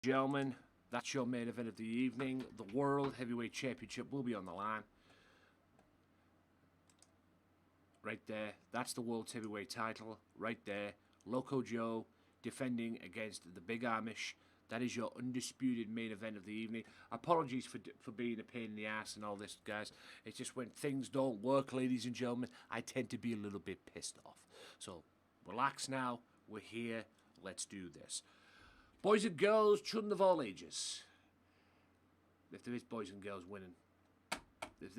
Gentlemen, that's your main event of the evening. The World Heavyweight Championship will be on the line. Right there. That's the World Heavyweight title. Right there. Loco Joe defending against the Big Amish. That is your undisputed main event of the evening. Apologies for being a pain in the ass and all this, guys. It's just when things don't work, ladies and gentlemen, I tend to be a little bit pissed off. So, relax now. We're here. Let's do this. Boys and girls, children of all ages. If there is boys and girls winning. If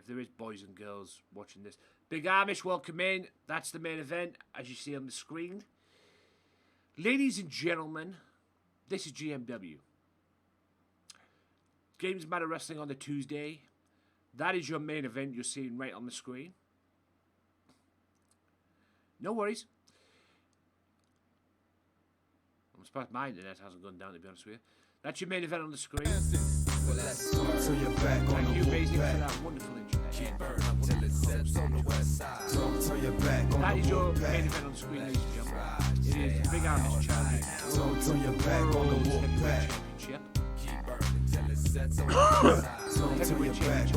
there is boys and girls watching this. Big Amish, welcome in. That's the main event, as you see on the screen. Ladies and gentlemen, this is GMW. Gamesmatter Wrestling on the Tuesday. That is your main event you're seeing right on the screen. No worries. I'm surprised my internet hasn't gone down, to be honest with you. That's your main event on the screen. Thank you, Amazing, for that wonderful intro. That is your main event on the screen, ladies and gentlemen. It is the Big Amish Challenge World Heavyweight Championship. Heavyweight Championship.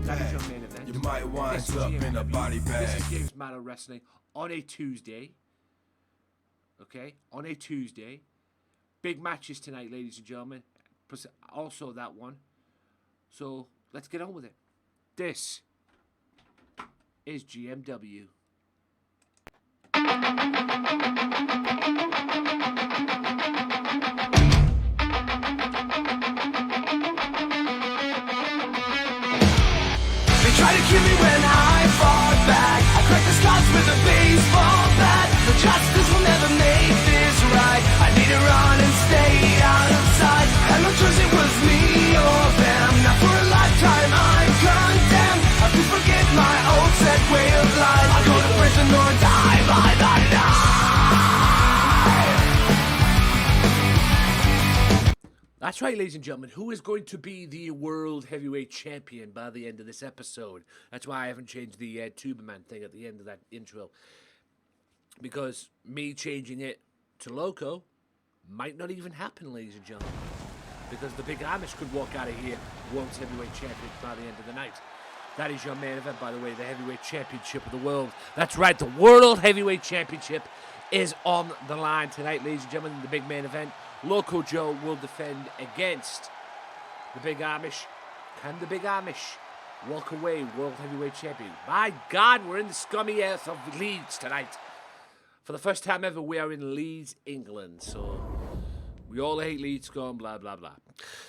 That is your main event. You might wind up in a body bag. This is Gamesmatter Wrestling on a Tuesday. Okay, on a Tuesday. Big matches tonight, ladies and gentlemen. Plus also that one. So let's get on with it. This is GMW. They try to kill me when I fought back. I cracked the scars with a baseball bat. The justice will never make this right. I need to run and stay out of sight. Had no choice, it was me or them. Now for a lifetime I'm condemned. I could forget my old set way of life. I'll go to prison or die by the night. That's right, ladies and gentlemen. Who is going to be the World Heavyweight Champion by the end of this episode? That's why I haven't changed the Tuberman thing at the end of that intro. Because me changing it to Loco might not even happen, ladies and gentlemen. Because the Big Amish could walk out of here World Heavyweight Champion by the end of the night. That is your main event, by the way, the Heavyweight Championship of the world. That's right, the World Heavyweight Championship is on the line tonight, ladies and gentlemen. The big main event. Loco Joe will defend against the Big Amish. Can the Big Amish walk away World Heavyweight Champion? My God, we're in the scummy earth of Leeds tonight. For the first time ever, we are in Leeds, England. So we all hate Leeds, scum, blah, blah, blah.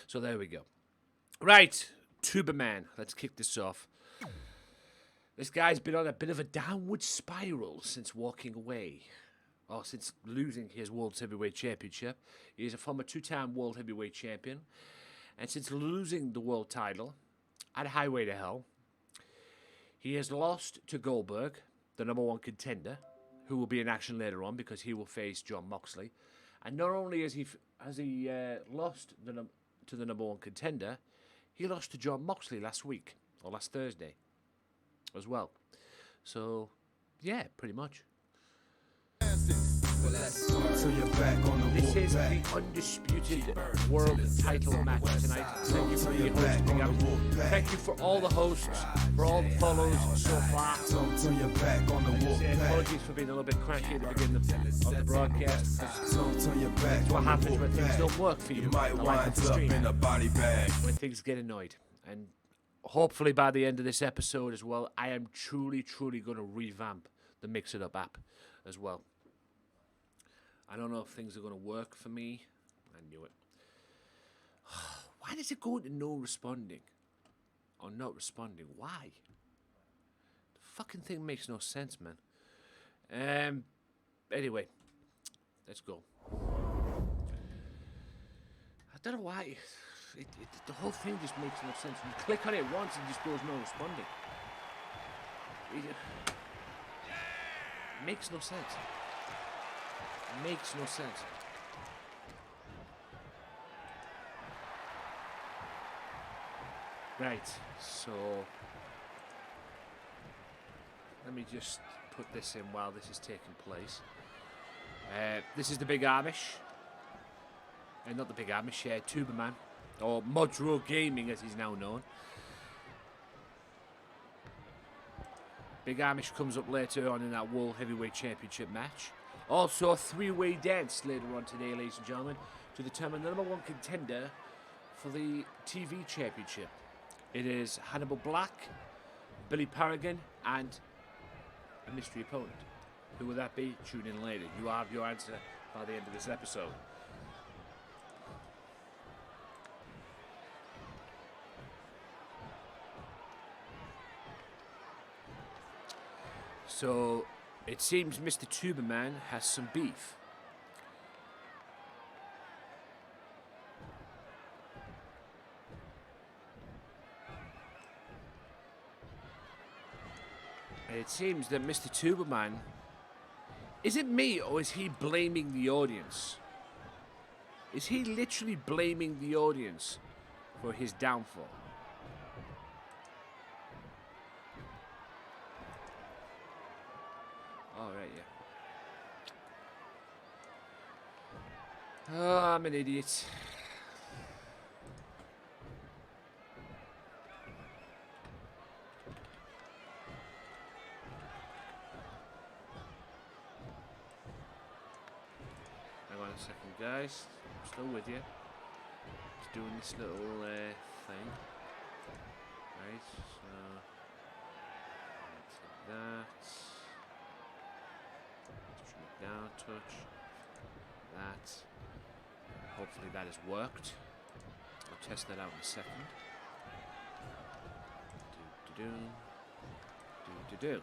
So there we go. Right, Tuberman. Let's kick this off. This guy's been on a bit of a downward spiral since walking away. Or since losing his World Heavyweight Championship. He is a former two-time World Heavyweight Champion. And since losing the world title at Highway to Hell, he has lost to Goldberg, the number one contender, who will be in action later on because he will face Jon Moxley. And not only has he lost to the number one contender, he lost to Jon Moxley last week, or last Thursday, as well. So, yeah, pretty much. This is the undisputed world title match tonight. Thank you for your host, Big Amish. Thank you for all the hosts, for all the follows so far. Apologies for being a little bit cranky at the beginning of the broadcast. That's what happens when things don't work for you. Like the stream. When things get annoyed. And hopefully by the end of this episode as well, I am truly going to revamp the Mix It Up app as well. I don't know if things are going to work for me. I knew it. Why does it go into no responding? Or not responding? Why? The fucking thing makes no sense, man. Anyway. Let's go. I don't know why. The whole thing just makes no sense. You click on it once and it just goes no responding. It makes no sense. Makes no sense. Right, so let me just put this in while this is taking place. This is the Big Amish. not the big Amish, Tuberman, or Modro Gaming as he's now known. Big Amish comes up later on in that World Heavyweight Championship match. Also a three-way dance later on today, ladies and gentlemen, to determine the #1 contender for the TV Championship. It is Hannibal Black, Billy Paragon, and a mystery opponent. Who will that be? Tune in later. You have your answer by the end of this episode. So, it seems Mr. Tuberman has some beef. And it seems that Mr. Tuberman... Is it me, or is he blaming the audience? Is he literally blaming the audience for his downfall? Alright, yeah. Oh, I'm an idiot. Hang on a second, guys. I'm still with you. Just doing this little thing. Right, so... That. Down, touch. That. Hopefully that has worked. I'll test that out in a second. Do.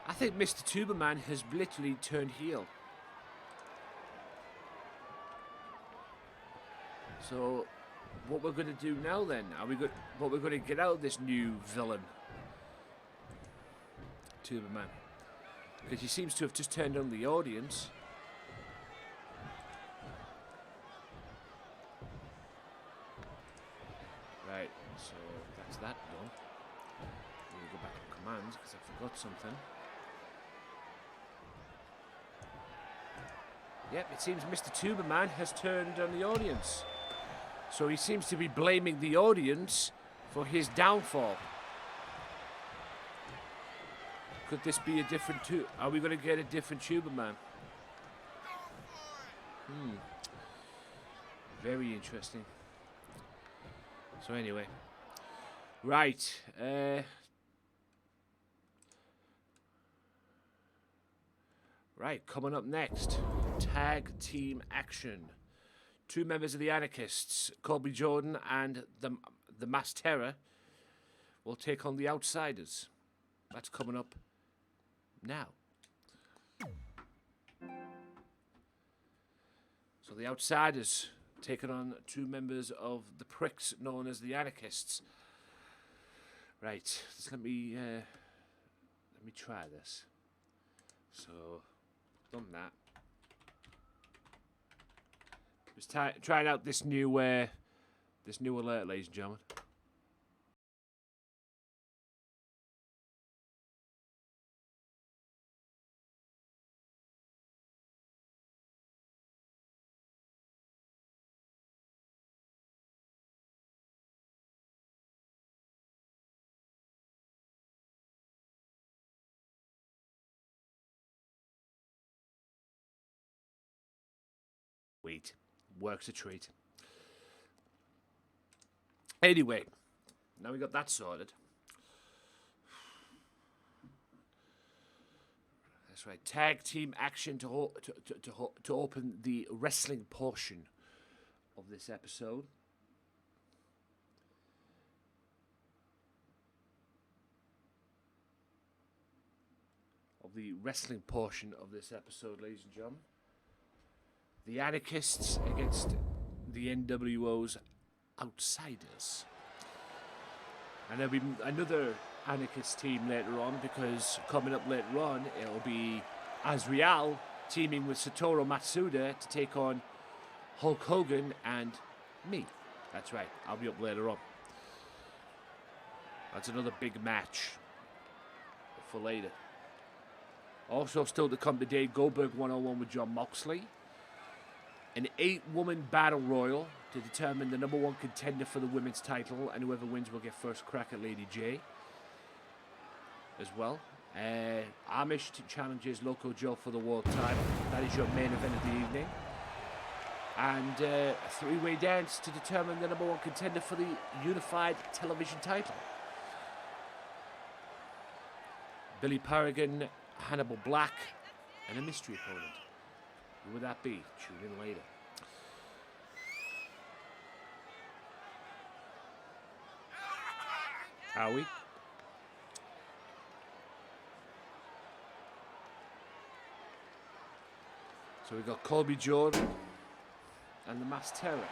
I think Mr. Tuberman has literally turned heel. So, what we're going to do now then? What we're going to get out of this new villain, Tuberman? Because he seems to have just turned on the audience. Right, so that's that done. I'm going to go back to commands because I forgot something. Yep, it seems Mr. Tuberman has turned on the audience. So he seems to be blaming the audience for his downfall. Could this be a different Are we going to get a different Tuberman? Very interesting. So anyway. Right. Right, coming up next. Tag team action. 2 members of the Anarchists, Colby Jordan and the Mass Terror, will take on the Outsiders. That's coming up now. So the Outsiders taking on 2 members of the pricks known as the Anarchists. Right, just let me try this. So, done that. Just trying out this new alert, ladies and gentlemen. Wait. Works a treat. Anyway, now we got that sorted. That's right. Tag team action to open the wrestling portion of this episode. Ladies and gentlemen. The Anarchists against the NWO's Outsiders. And there'll be another Anarchist team later on, because coming up later on, it'll be Azrael teaming with Satoru Matsuda to take on Hulk Hogan and me. That's right, I'll be up later on. That's another big match for later. Also still to come today, Goldberg 101 with John Moxley. An 8-woman battle royal to determine the #1 contender for the women's title, and whoever wins will get first crack at Lady J as well. Amish challenges Loco Joe for the world title. That is your main event of the evening. And a 3-way dance to determine the #1 contender for the unified television title. Billy Paragon, Hannibal Black, and a mystery opponent. Who would that be? Tune in later. Are we? So we've got Colby Jordan and the Mass Terror. Right,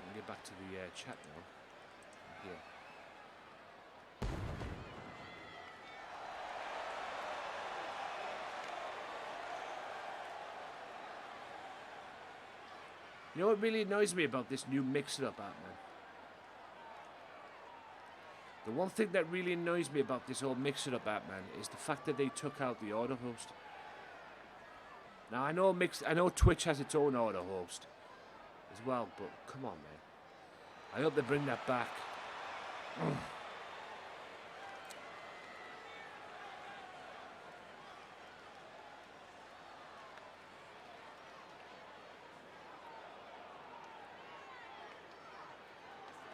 we'll get back to the chat now. Here. You know what really annoys me about this new mix-it-up app, man? The one thing that really annoys me about this whole mix-it-up app, man, is the fact that they took out the auto-host. Now, I know Twitch has its own auto-host as well, but come on, man. I hope they bring that back.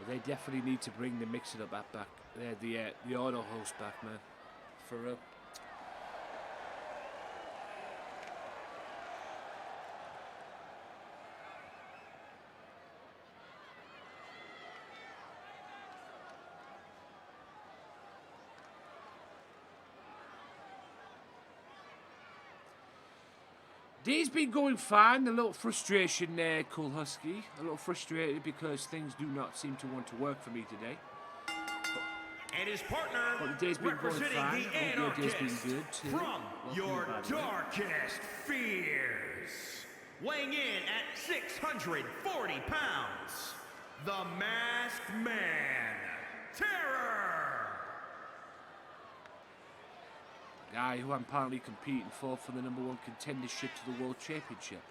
They definitely need to bring the mix-it-up app back. The auto host back, man. For real. Day's been going fine. A little frustration there, Cool Husky. A little frustrated because things do not seem to want to work for me today. And his partner, but the day's been going fine. the I hope your day's been good too. From your darkest fears. Weighing in at 640 pounds, the Masked Man, Terror. Guy who I'm apparently competing for the #1 contendership to the World Championship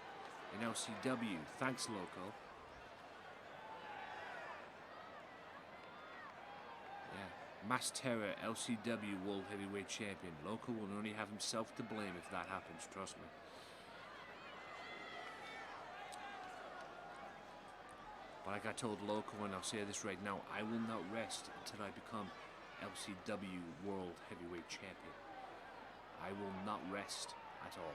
in LCW. Thanks, Loco. Yeah, Mass Terror, LCW World Heavyweight Champion. Loco will only have himself to blame if that happens, trust me. But like I told Loco, and I'll say this right now, I will not rest until I become LCW World Heavyweight Champion. I will not rest at all.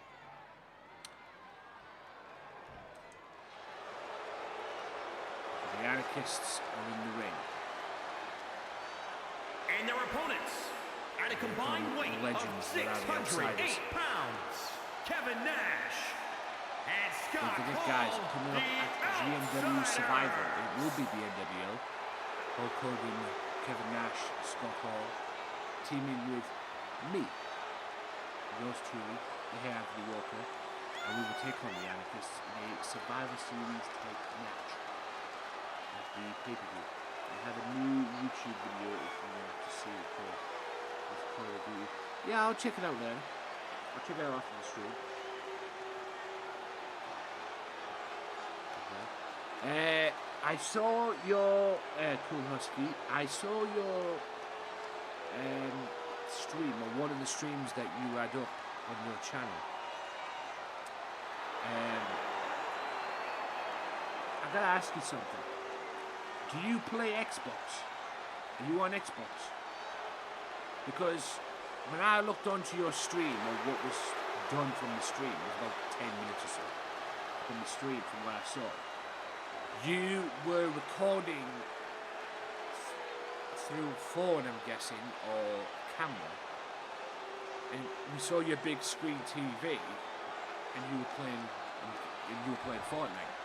The Anarchists are in the ring. And their opponents, at a combined weight of 608 pounds, Kevin Nash and Scott Don't forget, guys, coming up at GMW Survivor, it will be the NWO. Hulk Hogan, Kevin Nash, Scott Hall, teaming with me. Yours truly, the Hair Anthony Walker, and we will take on the Anarchists in a Survivor Series type match at the pay-per-view. I have a new YouTube video if you want to see it for Call of Duty. Yeah, I'll check it out then. I'll check it out after the stream. Okay. I saw your Cool Husky. I saw your stream, or one of the streams that you had up on your channel. I gotta ask you something. Do you play Xbox? Are you on Xbox? Because when I looked onto your stream, or what was done from the stream, it was about 10 minutes or so from the stream, from what I saw, you were recording through phone, I'm guessing, or camera, and we saw your big screen TV, and you were playing Fortnite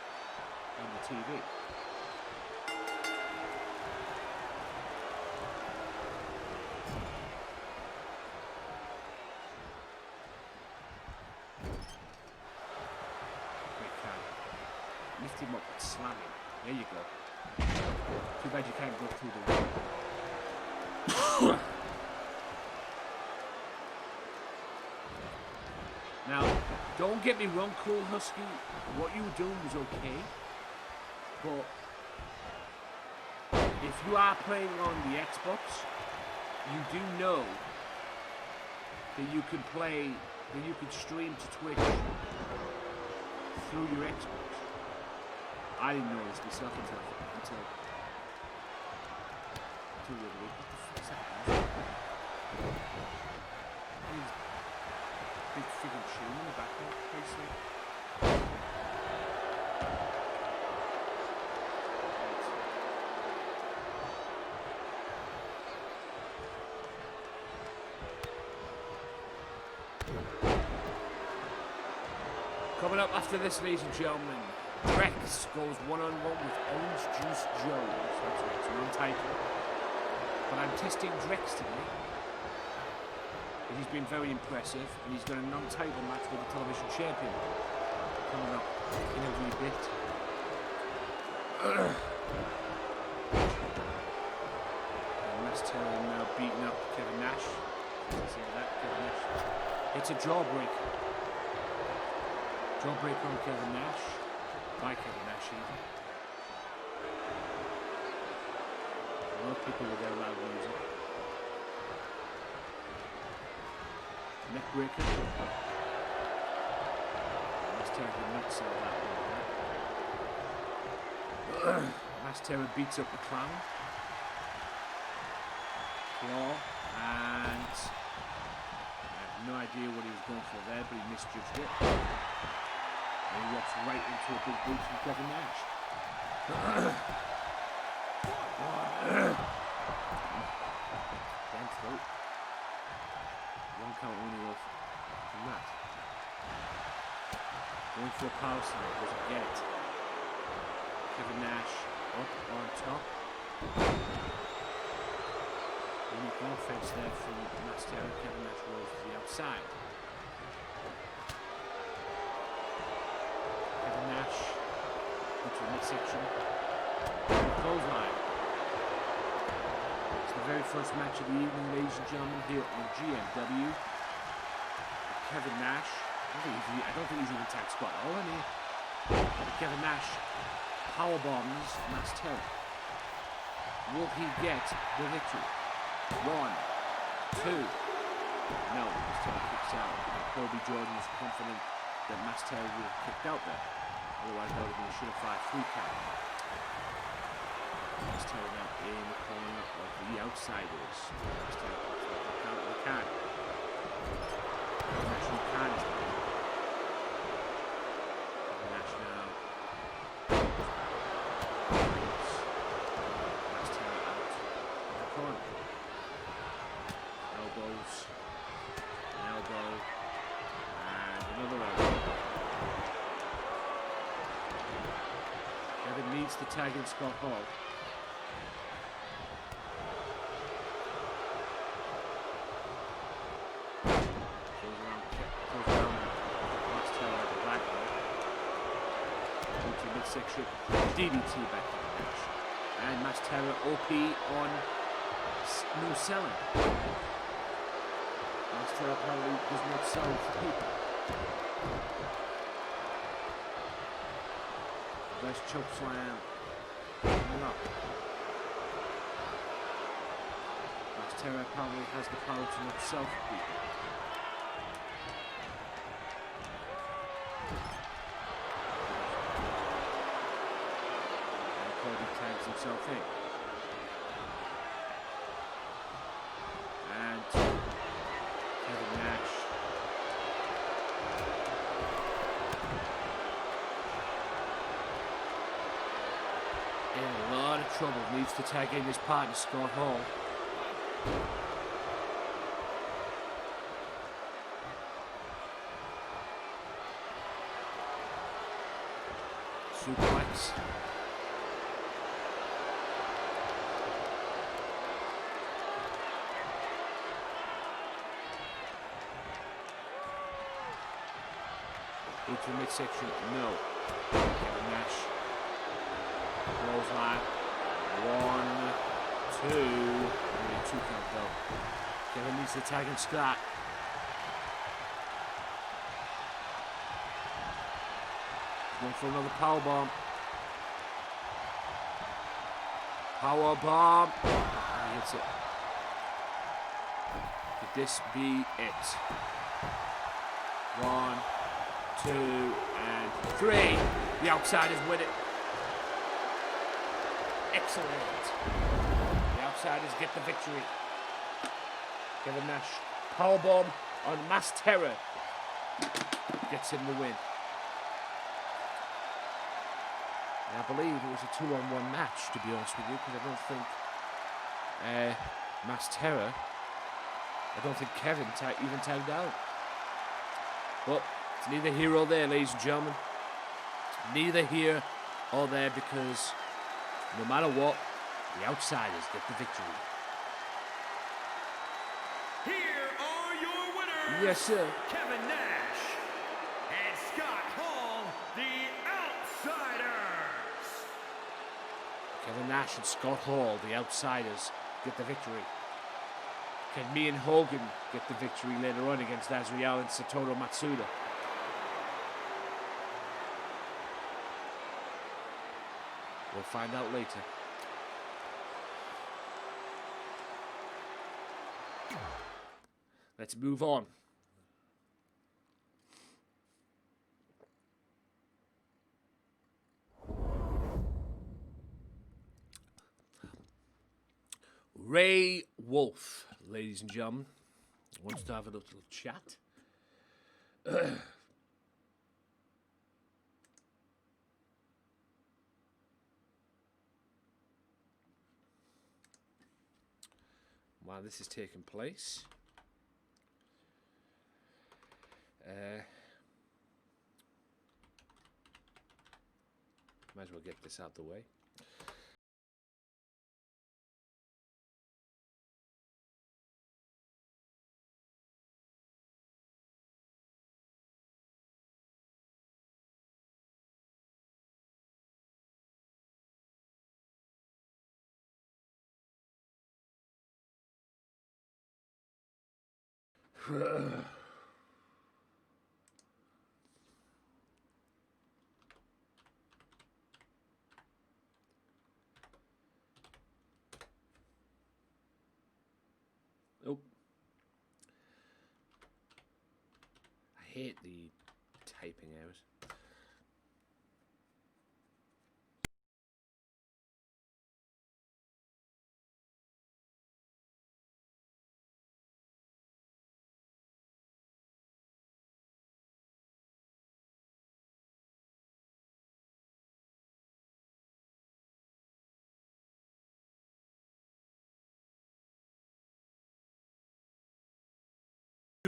on the TV. Lift him up and slam him. There you go. Too bad you can't go through the wall. Now, don't get me wrong, Cool Husky. What you were doing was okay. But if you are playing on the Xbox, you do know that you can play, that you can stream to Twitch through your Xbox. I didn't know this myself until the other week. What the fuck's that? Big friggin' tune in the background, please. Coming up after this, ladies and gentlemen, Rex goes one-on-one with Orange Juice Jones. That's right, it's non-title. But I'm testing Drex today. He's been very impressive, and he's got a non-title match with the television champion coming up in a wee bit. Mass Terror now beating up Kevin Nash. See that? Kevin Nash. It's a jawbreaker. Jawbreaker on Kevin Nash. By Kevin Nash even. A lot of people with their loud music. Neckbreaker. Mass Terror did not sell that one. Mass Terror beats up the Clown. Claw. And I have no idea what he was going for there, but he misjudged it. And he walks right into a big boot from Kevin Nash. Damn throat. One count only off from that. Going for a power slam, doesn't get it. Kevin Nash up on top. Unique offense there from Mass Terror. Kevin Nash rolls to the outside. Kevin Nash into the midsection. Clothesline. It's the very first match of the evening, ladies and gentlemen, here on GMW. Kevin Nash. I don't think he's even tagged Scott Hall, any. Kevin Nash powerbombs Mass Terror. Will he get the victory? 1, 2. No, Mass Terror kicks out. Kobe Jordan was confident that Mass Terror would have kicked out there. Otherwise, that would have been a surefire 3 count. Mass Terror now in the corner of the outsiders. Mass Terror kicks out. We can. National can. Nash now. Mass Terror out in the corner. Elbows. An elbow. And another elbow. Kevin needs to tag in Scott Hall. Midsection DDT back to the match. And Mass Terror OP on no selling. Mass Terror apparently does not sell to people. Reverse choke slam. Coming up. Mass Terror apparently has the power to not sell to people. Tags himself in. And Kevin Nash. In a lot of trouble, needs to tag in his partner Scott Hall. Suplex. Into midsection, no. Kevin Nash. Clothesline. 1, 2. Only 2 count though. Kevin needs to tag and Scott. Going for another power bomb. Power bomb. And he hits it. Could this be it? 1, 2, and 3. The outsiders win it. Excellent. The outsiders get the victory. Kevin Nash powerbomb on Mass Terror gets him the win. And I believe it was a 2-on-1 match, to be honest with you, because I don't think Mass Terror, I don't think Kevin even tagged out. But it's neither here or there, ladies and gentlemen. Neither here or there, because no matter what, the outsiders get the victory. Here are your winners. Yes, sir. Kevin Nash and Scott Hall, the Outsiders. Kevin Nash and Scott Hall, the outsiders, get the victory. Can me and Hogan get the victory later on against Azrael and Satoru Matsuda? We'll find out later. Let's move on. Ray Wolf, ladies and gentlemen, wants to have a little chat. While this is taking place, might as well get this out the way. Oh. I hate the typing errors.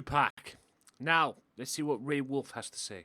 Pack. Now, let's see what Ray Wolf has to say.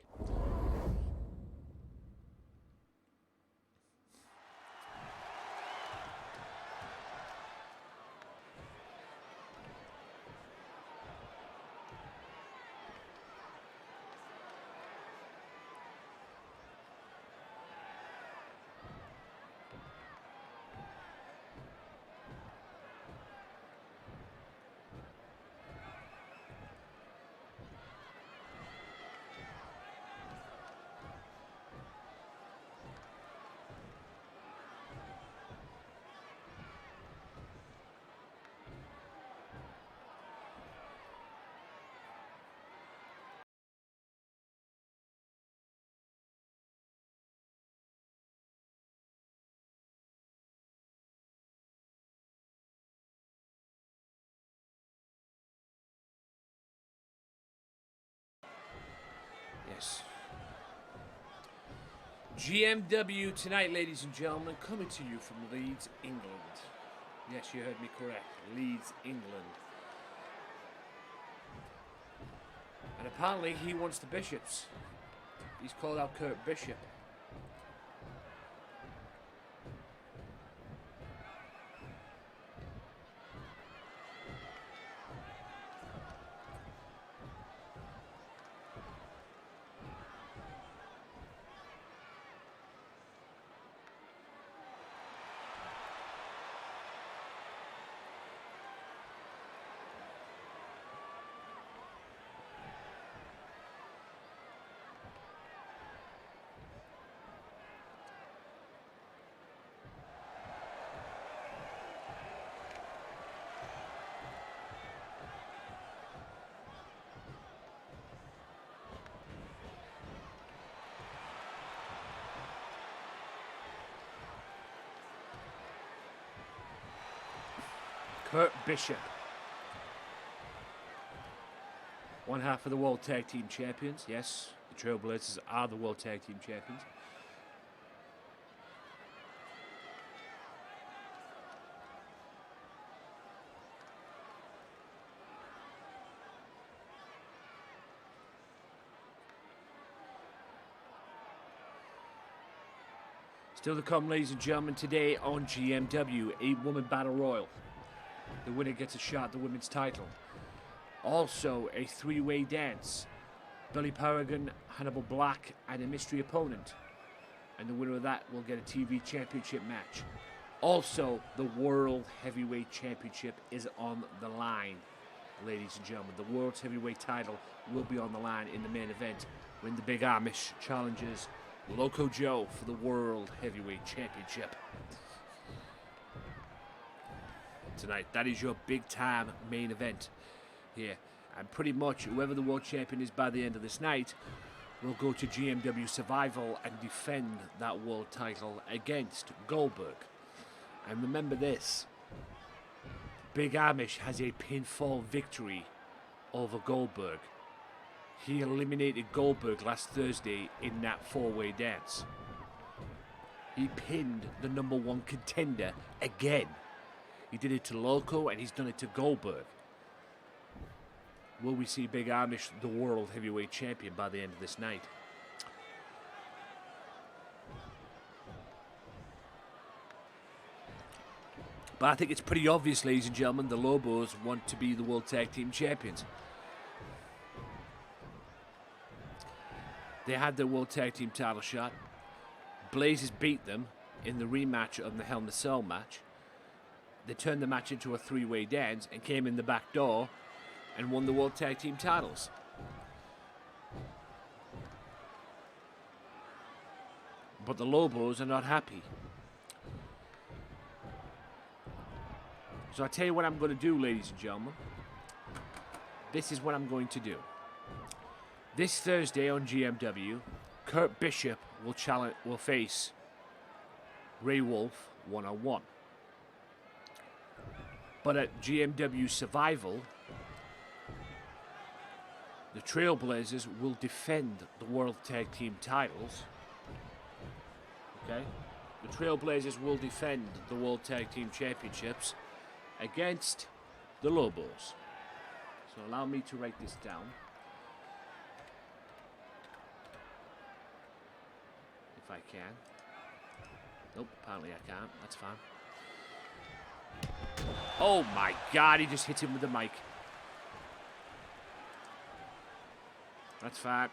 Yes. GMW tonight, ladies and gentlemen, coming to you from Leeds, England. Yes, you heard me correct. Leeds, England. And apparently he wants the Bishops. He's called out Kurt Bishop. Kurt Bishop. One half of the World Tag Team Champions. Yes, the Trailblazers are the World Tag Team Champions. Still to come, ladies and gentlemen, today on GMW, a woman battle royal. The winner gets a shot at the women's title. Also, a three-way dance. Billy Paragon, Hannibal Black, and a mystery opponent. And the winner of that will get a TV championship match. Also, the World Heavyweight Championship is on the line, ladies and gentlemen. The World Heavyweight title will be on the line in the main event when the Big Amish challenges Loco Joe for the World Heavyweight Championship. Tonight, that is your big-time main event here. And pretty much whoever the world champion is by the end of this night will go to GMW Survival and defend that world title against Goldberg. And remember this, Big Amish has a pinfall victory over Goldberg. He eliminated Goldberg last Thursday in that four-way dance. He pinned the #1 contender again. He did it to Loco and he's done it to Goldberg. Will we see Big Amish the World Heavyweight Champion by the end of this night? But I think it's pretty obvious, ladies and gentlemen, the Lobos want to be the World Tag Team Champions. They had their World Tag Team title shot. Blazers beat them in the rematch of the Hell in a Cell match. They turned the match into a three-way dance and came in the back door and won the World Tag Team titles. But the Lobos are not happy. So I tell you what I'm going to do, ladies and gentlemen. This is what I'm going to do. This Thursday on GMW, Kurt Bishop will face Ray Wolf one-on-one. But at GMW Survival, the Trailblazers will defend the World Tag Team titles. Okay? The Trailblazers will defend the World Tag Team Championships against the Lobos. So allow me to write this down. If I can. Nope, apparently I can't. That's fine. Oh my God, he just hit him with the mic. That's fine.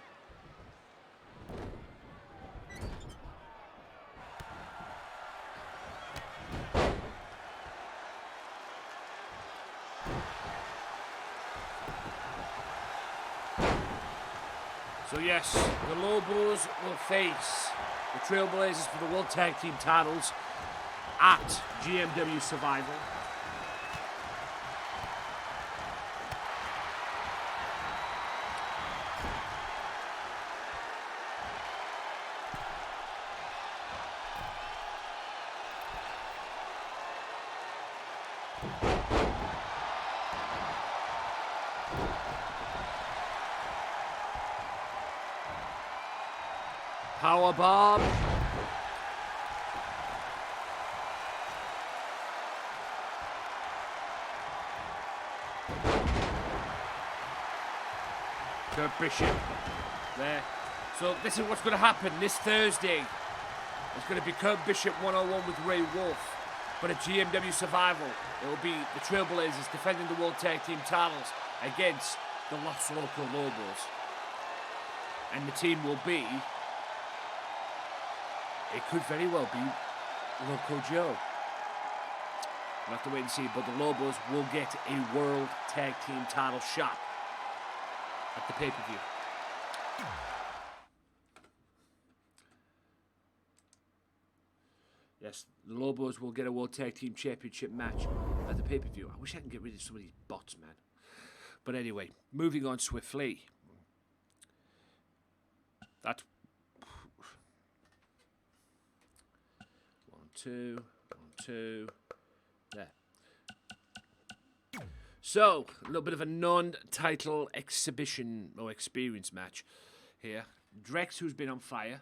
So yes, the Lobos will face the Trailblazers for the World Tag Team titles at GMW Survival. Powerbomb. Kurt Bishop there. So this is what's going to happen this Thursday. It's going to be Kurt Bishop one-on-one with Ray Wolf. But at GMW Survival, it will be the Trailblazers defending the World Tag Team titles against the Los Loco Lobos. And the team will be, it could very well be Loco Joe. We'll have to wait and see, but the Lobos will get a World Tag Team title shot at the pay-per-view. Yes, the Lobos will get a World Tag Team Championship match at the pay-per-view. I wish I could get rid of some of these bots, man. But anyway, moving on swiftly. That 1, 2, 1, 2. There. So, a little bit of a non-title exhibition or experience match here. Drex, who's been on fire.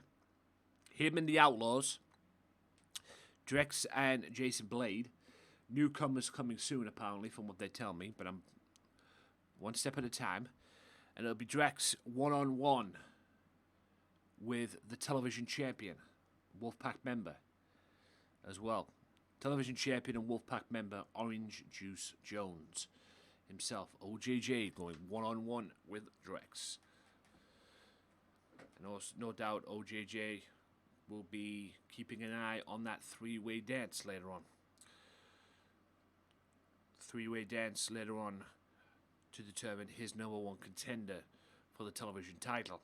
Him and the Outlaws. Drex and Jason Blade. Newcomers coming soon, apparently, from what they tell me. But I'm one step at a time. And it'll be Drex one-on-one with the television champion, Wolfpack member, as well. Television champion and Wolfpack member, Orange Juice Jones himself. OJJ going one-on-one with Drex. And also, no doubt OJJ will be keeping an eye on that three-way dance later on. Three-way dance later on to determine his number one contender for the television title.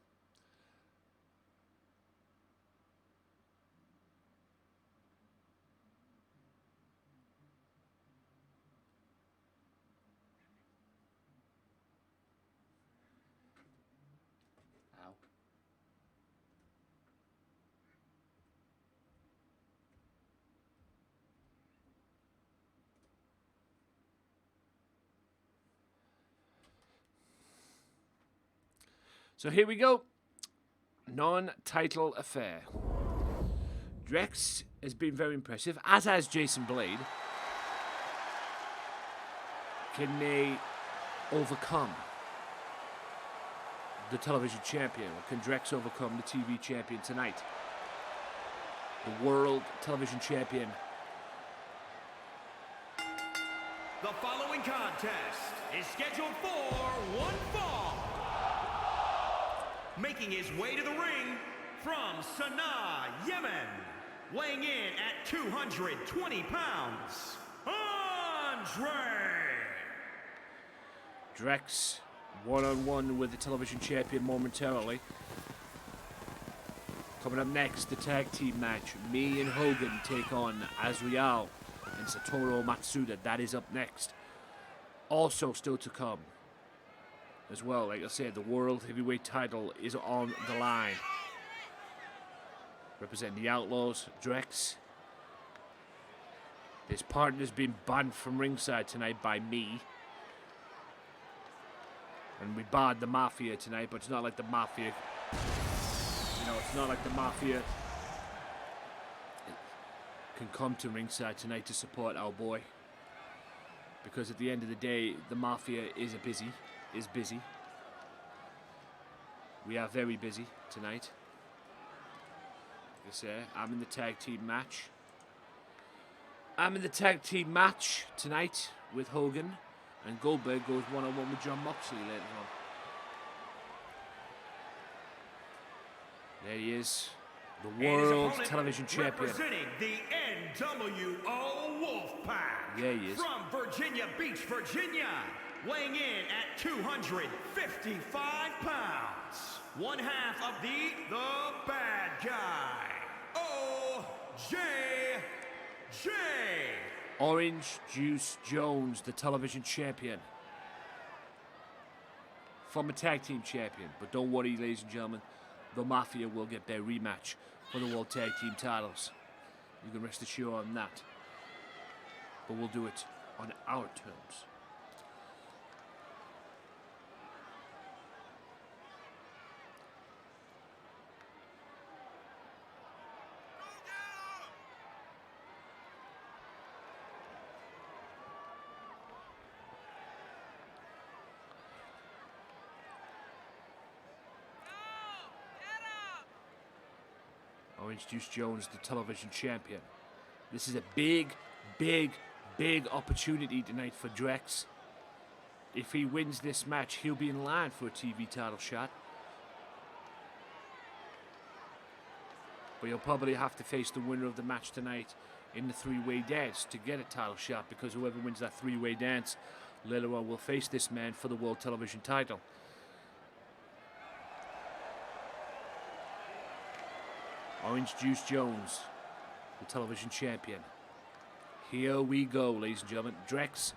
So here we go. Non-title affair. Drex has been very impressive, as has Jason Blade. Can they overcome the television champion? Or can Drex overcome the TV champion tonight? The world television champion. The following contest is scheduled for one fall. Making his way to the ring from Sanaa, Yemen, weighing in at 220 pounds, Andre! Drex one-on-one with the television champion momentarily. Coming up next, the tag team match. Me and Hogan take on Azrael and Satoru Matsuda. That is up next. Also still to come. As well, like I said, the World Heavyweight title is on the line. Representing the Outlaws, Drex. His partner's been banned from ringside tonight by me. And we barred the Mafia tonight, but it's not like the Mafia... You know, it's not like the Mafia can come to ringside tonight to support our boy. Because at the end of the day, the Mafia is busy. We are very busy tonight. Like I say, I'm in the tag team match. I'm in the tag team match tonight with Hogan, and Goldberg goes one-on-one with John Moxley later on. There he is, the world television champion. Representing the NWO Wolfpack. Yeah, he is. From Virginia Beach, Virginia. Weighing in at 255 pounds. One half of the bad guy, OJJ. Orange Juice Jones, the television champion. Former tag team champion. But don't worry, ladies and gentlemen, the Mafia will get their rematch for the World Tag Team titles. You can rest assured on that. But we'll do it on our terms. Orange Juice Jones, the television champion. This is a big opportunity tonight for Drex. If he wins this match, he'll be in line for a TV title shot. But he'll probably have to face the winner of the match tonight in the three-way dance to get a title shot, because whoever wins that three-way dance later on will face this man for the World Television title. Orange Juice Jones, the television champion. Here we go, ladies and gentlemen. Drex.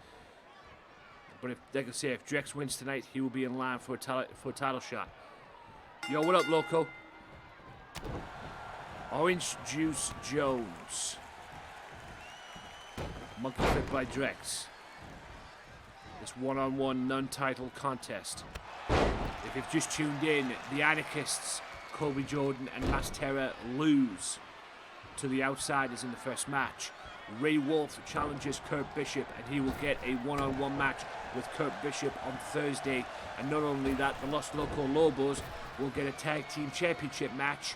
But if, like I say, if Drex wins tonight, he will be in line for a title shot. Yo, what up, Loco? Orange Juice Jones. Monkey flip by Drex. The this one-on-one non-title contest. If you've just tuned in, the Anarchists, Colby Jordan and Mass Terror, lose to the Outsiders in the first match. Ray Wolf challenges Kurt Bishop, and he will get a one-on-one match with Kurt Bishop on Thursday. And not only that, the Los Loco Lobos will get a tag team championship match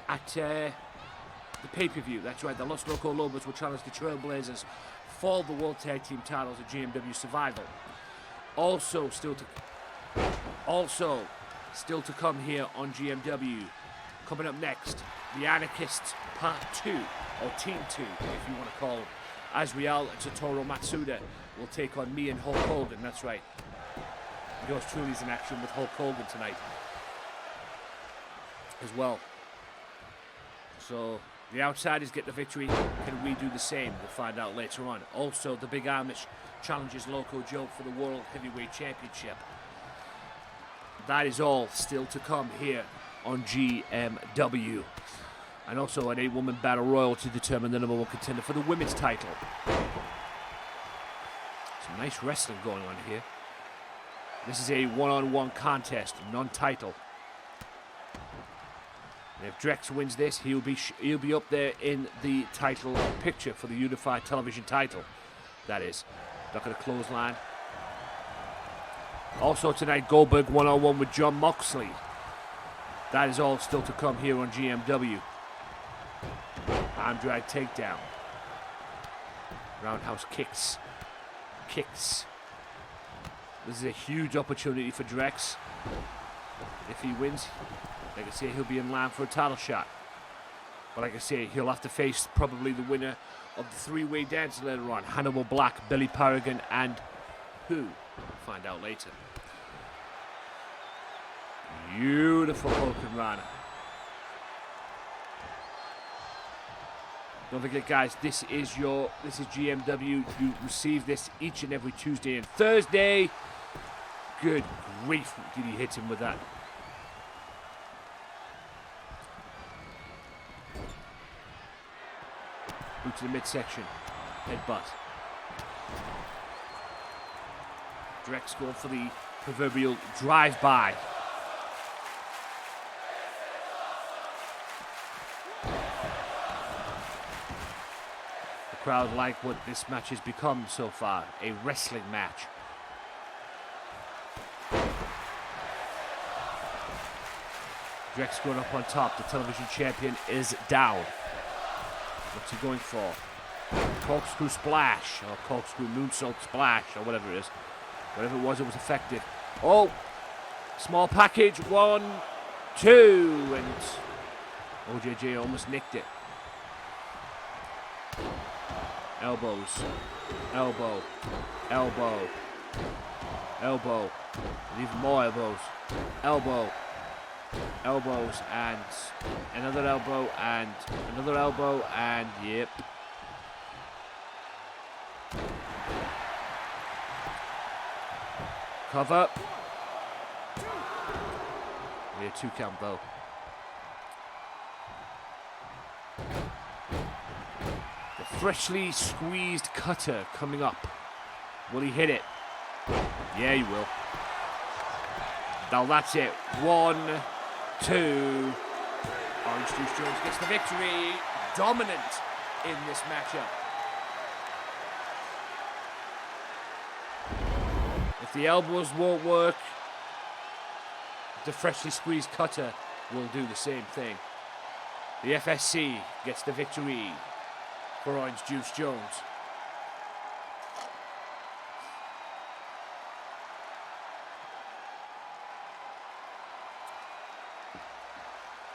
at the pay-per-view. That's right, the Los Loco Lobos will challenge the Trailblazers for the World Tag Team titles at GMW Survival. Also still to come here on GMW. Coming up next, the Anarchists Part 2, or Team 2, if you want to call it. Azrael and Satoru Matsuda will take on me and Hulk Hogan. That's right. Yours truly is in action with Hulk Hogan tonight as well. So the Outsiders get the victory. Can we do the same? We'll find out later on. Also, the Big Amish challenges Loco Joe for the World Heavyweight Championship. That is all still to come here on GMW. And also an 8-woman battle royal to determine the #1 contender for the women's title. Some nice wrestling going on here. This is a one-on-one contest, non-title. And if Drex wins this, he'll be up there in the title picture for the unified television title. That is. Duck at a clothesline. Also tonight, Goldberg one-on-one with John Moxley. That is all still to come here on GMW. Arm drag takedown. Roundhouse kicks. Kicks. This is a huge opportunity for Drex. If he wins, like I say, he'll be in line for a title shot. But like I say, he'll have to face probably the winner of the three-way dance later on. Hannibal Black, Billy Paragon, and who? We'll find out later. Beautiful Hulk Rana. Don't forget, guys, this is GMW. You receive this each and every Tuesday and Thursday. Good grief, did he hit him with that? Boot to the midsection. Headbutt. Drex going for the proverbial drive-by. The crowd like what this match has become so far, a wrestling match. Drex going up on top. The television champion is down. What's he going for? Corkscrew splash, or corkscrew moonsault splash, or whatever it is. Whatever it was effective. Oh! Small package. 1, 2, and OJJ almost nicked it. Elbows. Elbow. Elbow. Elbow. And even more elbows. Elbow. Elbows and another elbow and another elbow and yep. Cover. Yeah, 2 count though. The freshly squeezed cutter coming up. Will he hit it? Yeah, he will. Now that's it. 1, 2. Orange Juice Jones gets the victory. Dominant in this matchup. If the elbows won't work, the freshly squeezed cutter will do the same thing. The FSC gets the victory for Orange Juice Jones.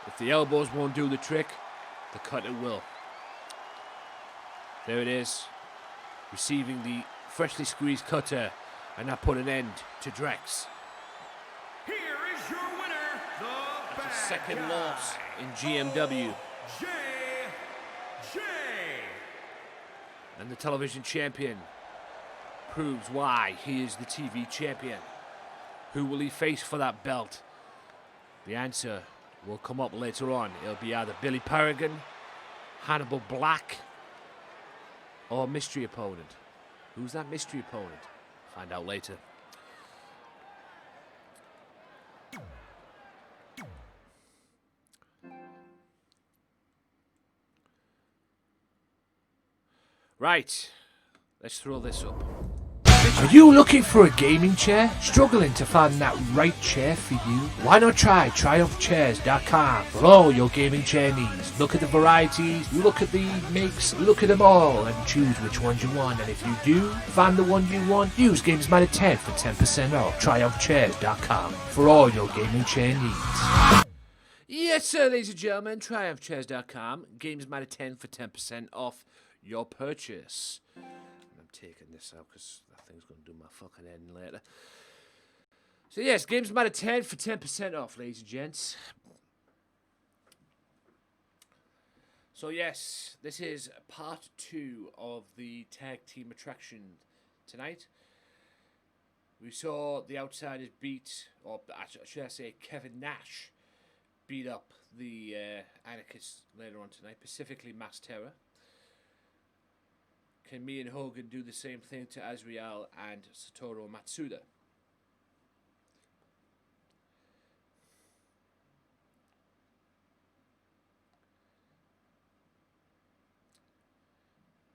If the elbows won't do the trick, the cutter will. There it is. Receiving the freshly squeezed cutter, and that put an end to Drex. Here is your winner, the bad Second guy, loss in GMW. OJJ. And the television champion proves why he is the TV champion. Who will he face for that belt? The answer will come up later on. It'll be either Billy Paragon, Hannibal Black, or mystery opponent. Who's that mystery opponent? Find out later. Right, let's throw this up. Are you looking for a gaming chair? Struggling to find that right chair for you? Why not try TriumphChairs.com for all your gaming chair needs. Look at the varieties, look at the makes, look at them all and choose which ones you want. And if you do find the one you want, use Gamesmatter 10 for 10% off. TriumphChairs.com for all your gaming chair needs. Yes, sir, ladies and gentlemen, TriumphChairs.com. Gamesmatter 10 for 10% off your purchase. And I'm taking this out because that thing's going to do my fucking head in later. So yes, Gamesmatter 10 for 10% off, ladies and gents. So yes, this is part 2 of the tag team attraction tonight. We saw the Outsiders beat, or should I say Kevin Nash beat up the Anarchists later on tonight, specifically Mass Terror. Can me and Hogan do the same thing to Azrael and Satoru Matsuda?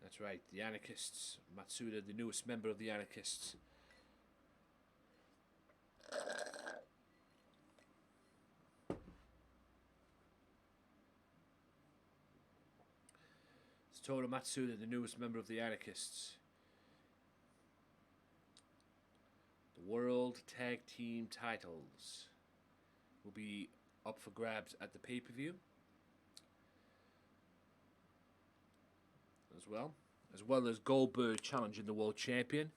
That's right, the Anarchists. Matsuda, the newest member of the Anarchists. Satoru Matsuda, the newest member of the Anarchists. The World Tag Team titles will be up for grabs at the pay-per-view. As well as Goldberg challenging the World Champion.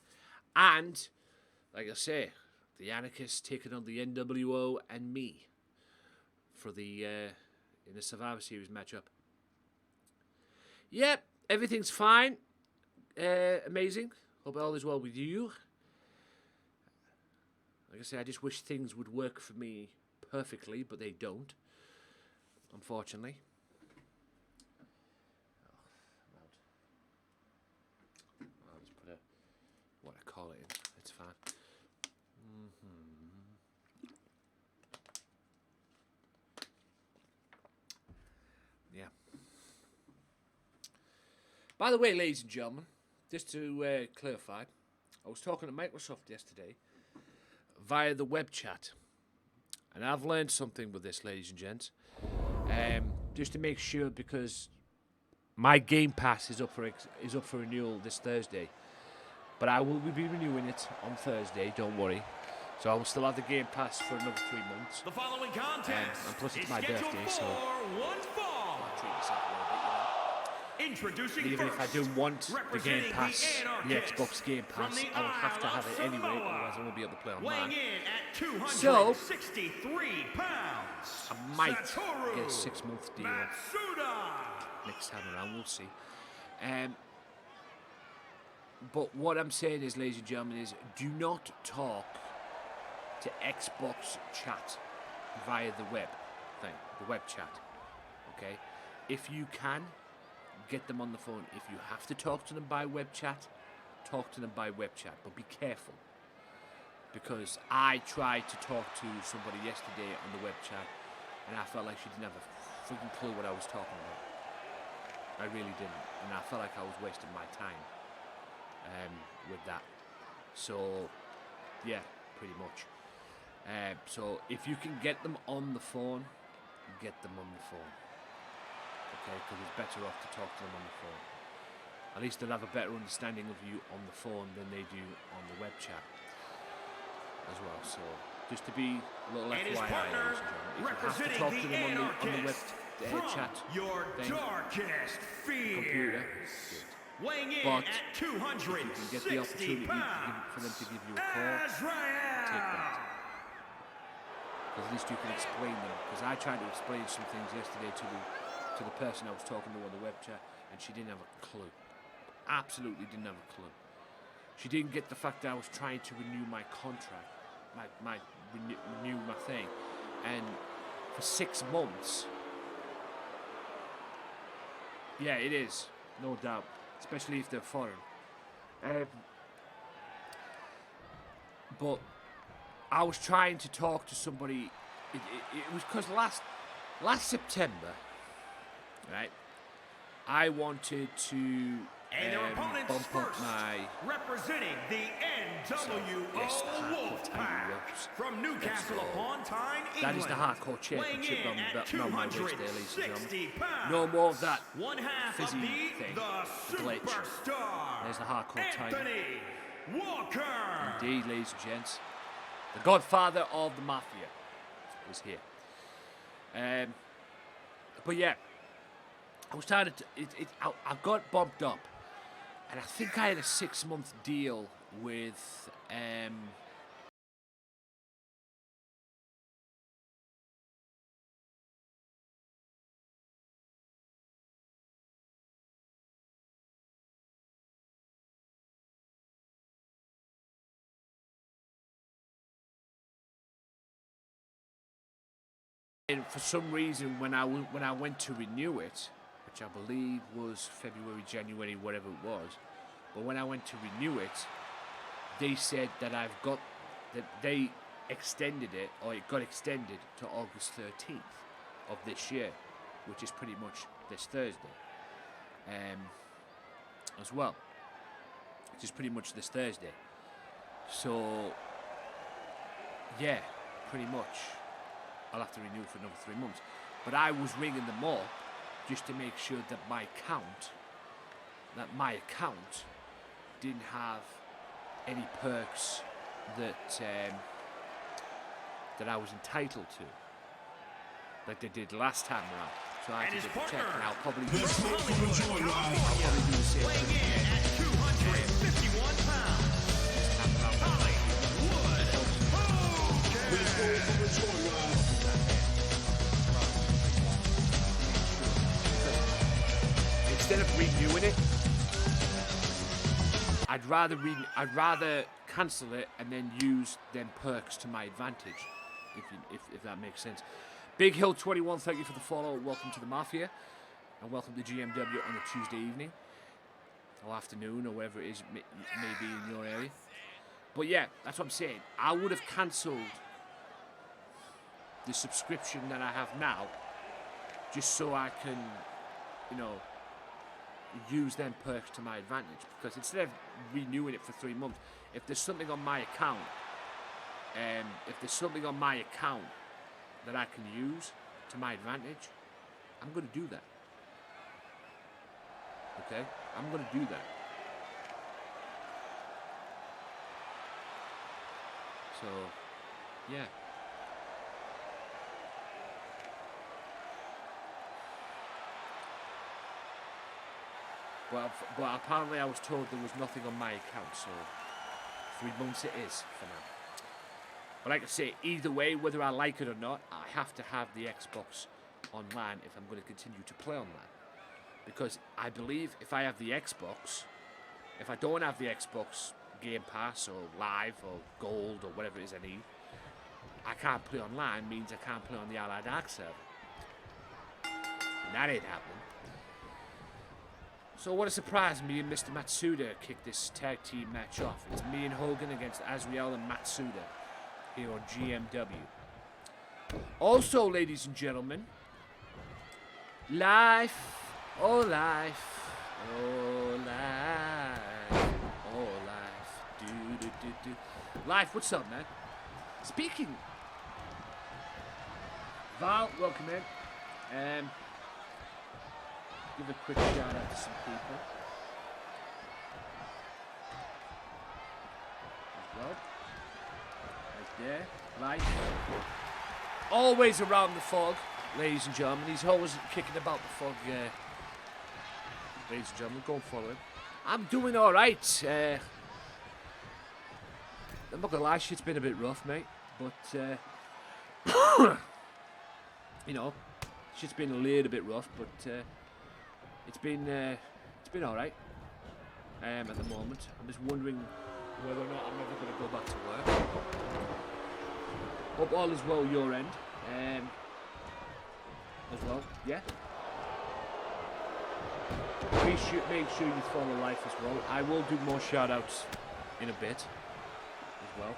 And, like I say, the Anarchists taking on the NWO and me for the in the Survivor Series matchup. Yep, everything's fine. Amazing. Hope all is well with you. Like I say, I just wish things would work for me perfectly, but they don't, unfortunately. I'll just put what I call it in. It's fine. Yeah. By the way, ladies and gentlemen, just to clarify, I was talking to Microsoft yesterday via the web chat, and I've learned something with this, ladies and gents. Just to make sure, because my Game Pass is up for renewal this Thursday, but I will be renewing it on Thursday. Don't worry. So I will still have the Game Pass for another 3 months. The following contest and plus it's is my scheduled birthday, for so one fall. I'll treat myself a little bit, you know. Introducing Even if I first, do want the Game representing Pass, the Anarchists Xbox Game from Pass, the I will have to Isle have of it anyway, Samoa, otherwise I won't be able to play weighing online. in at 263 pounds, I might Satoru get a 6-month deal Matsuda. next time around, we'll see. But what I'm saying is, ladies and gentlemen, is do not talk to Xbox chat via the web thing, the web chat, okay? If you can, get them on the phone. If you have to talk to them by web chat, talk to them by web chat, but be careful. Because I tried to talk to somebody yesterday on the web chat, and I felt like she didn't have a freaking clue what I was talking about. I really didn't, and I felt like I was wasting my time with that. So, yeah, pretty much. So if you can get them on the phone, get them on the phone. Okay, because it's better off to talk to them on the phone. At least they'll have a better understanding of you on the phone than they do on the web chat as well. So just to be a little And his FYI, partner, ladies and gentlemen, if you have to representing talk to the them on the web Anarchists chat from your thing, darkest computer, fears. good. Weighing in But at if you can get the 260 opportunity pounds, for them to give you a call, take that. Because at least you can explain them. Because I tried to explain some things yesterday to the person I was talking to on the web chat, and she didn't have a clue. Absolutely didn't have a clue. She didn't get the fact that I was trying to renew my contract, renew my thing, and for 6 months. Yeah, it is, no doubt, especially if they're foreign. But I was trying to talk to somebody. It was because last September, right? I wanted to And their opponents bump up first, my. representing the NWO yes, the hardcore Wolfpack title ropes. from Newcastle upon Tyne, England. That is the hardcore championship weighing in at on my waist there, ladies and 260 gentlemen. pounds. No more of that One half fizzy of thing. the glitch. superstar. There's the hardcore title. Anthony Walker. Indeed, ladies and gents. The godfather of the mafia is here. But yeah, I was trying to. I got bumped up, and I think I had a 6-month deal with. And for some reason, when I went to renew it, which I believe was February, January, whatever it was, but when I went to renew it, they said that they extended it, or it got extended to August 13th of this year, which is pretty much this Thursday, as well. Which is pretty much this Thursday. So, yeah, pretty much. I'll have to renew for another 3 months. But I was ringing them up just to make sure that my account didn't have any perks that I was entitled to, like they did last time around. So I had to double check, and I'll probably do the same thing. Weighing in at 251 pounds. Instead of renewing it, I'd rather cancel it and then use them perks to my advantage, if that makes sense. Big Hill 21, thank you for the follow. Welcome to the Mafia, and welcome to GMW on a Tuesday evening or afternoon or wherever it is may be in your area. But yeah, that's what I'm saying. I would have cancelled the subscription that I have now, just so I can, use them perks to my advantage. Because instead of renewing it for 3 months, if there's something on my account, that I can use to my advantage, I'm going to do that. Okay? I'm going to do that. So, yeah. But apparently I was told there was nothing on my account, so 3 months it is for now. But like I say, either way, whether I like it or not, I have to have the Xbox online if I'm going to continue to play online. Because I believe if I have the Xbox, if I don't have the Xbox Game Pass or Live or Gold or whatever it is I need, I can't play online, means I can't play on the Allied Arc server. And that ain't happening. So what a surprise, me and Mr. Matsuda kicked this tag team match off. It's me and Hogan against Azriel and Matsuda here on GMW. Also, ladies and gentlemen, life, oh life, oh life, oh life, do. Life, what's up, man? Speaking, Val, welcome in. Give a quick shout out to some people. Well, right there, light. Always around the fog, ladies and gentlemen. He's always kicking about the fog, ladies and gentlemen. Go and follow him. I'm doing all right. I'm not gonna lie, shit's been a bit rough, mate. But shit's been a little bit rough, but. It's been all right at the moment. I'm just wondering whether or not I'm ever going to go back to work. Hope all is well your end as well. Yeah. Make sure you follow life as well. I will do more shout outs in a bit as well.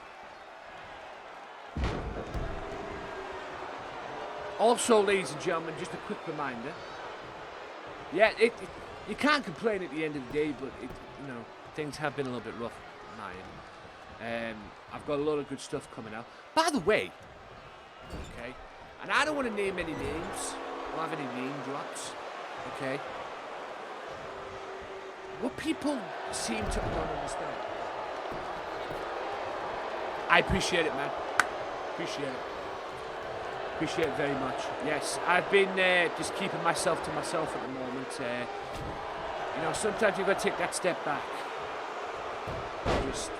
Also, ladies and gentlemen, just a quick reminder. Yeah, you can't complain at the end of the day, but things have been a little bit rough on my end. I've got a lot of good stuff coming out. By the way, okay, and I don't want to name any names or have any name drops, okay. What people seem to not understand. I appreciate it, man. Appreciate it. Appreciate it very much. Yes, I've been just keeping myself to myself at the moment. Sometimes you've got to take that step back. Just,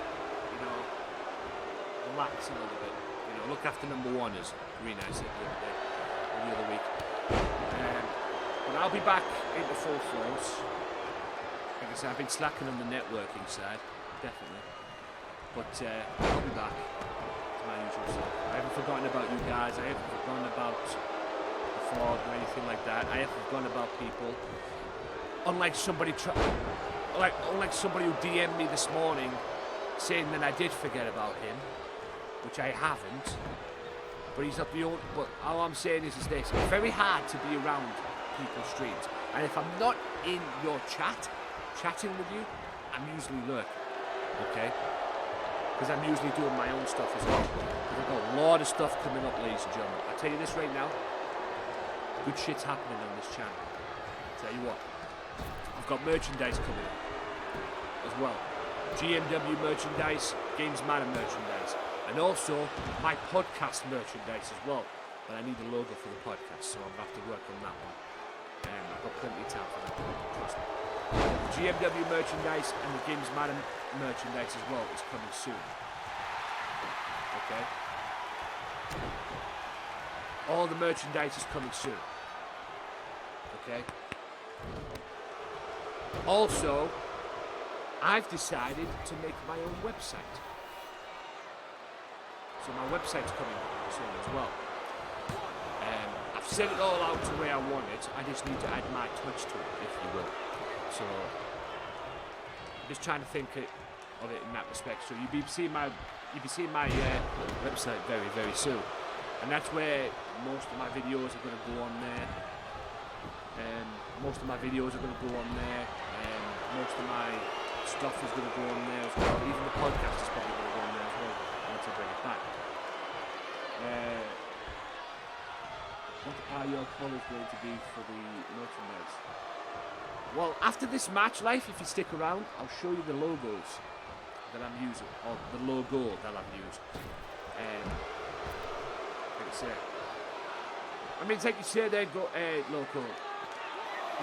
relax a little bit. Look after number one, as Green I said the other week. But I'll be back into full force. Like I said, I've been slacking on the networking side, definitely. But I'll be back to my usual self. I haven't forgotten about you guys. I haven't forgotten about the fog or anything like that. I haven't forgotten about people. Unlike somebody who DM'd me this morning saying that I did forget about him, which I haven't. But he's not the only. But all I'm saying is this: it's very hard to be around people's streams, and if I'm not in your chatting with you, I'm usually lurking. Okay. Because I'm usually doing my own stuff as well. I've got a lot of stuff coming up, ladies and gentlemen. I'll tell you this right now. Good shit's happening on this channel. I'll tell you what. I've got merchandise coming up as well. GMW merchandise, Gamesmatter merchandise. And also my podcast merchandise as well. But I need a logo for the podcast, so I'm going to have to work on that one. I've got plenty of time for that. Trust me. The GMW merchandise and the Gamesmatter merchandise as well is coming soon. Okay? All the merchandise is coming soon. Okay? Also, I've decided to make my own website. So my website's coming soon as well. I've set it all out to where I want it. I just need to add my touch to it, if you will. So I'm just trying to think of it in that respect. So you'll be seeing my website very, very soon, and that's where most of my videos are going to go on there. Most of my videos are going to go on there. Most of my stuff is going to go on there as well. Even the podcast is probably going to go on there as well once I bring it back. What are your colours going to be for the merchandise? Well, after this match, life, if you stick around, I'll show you the logos that I'm using, or the logo that I've used. Like I say, it's like you say there, Loco.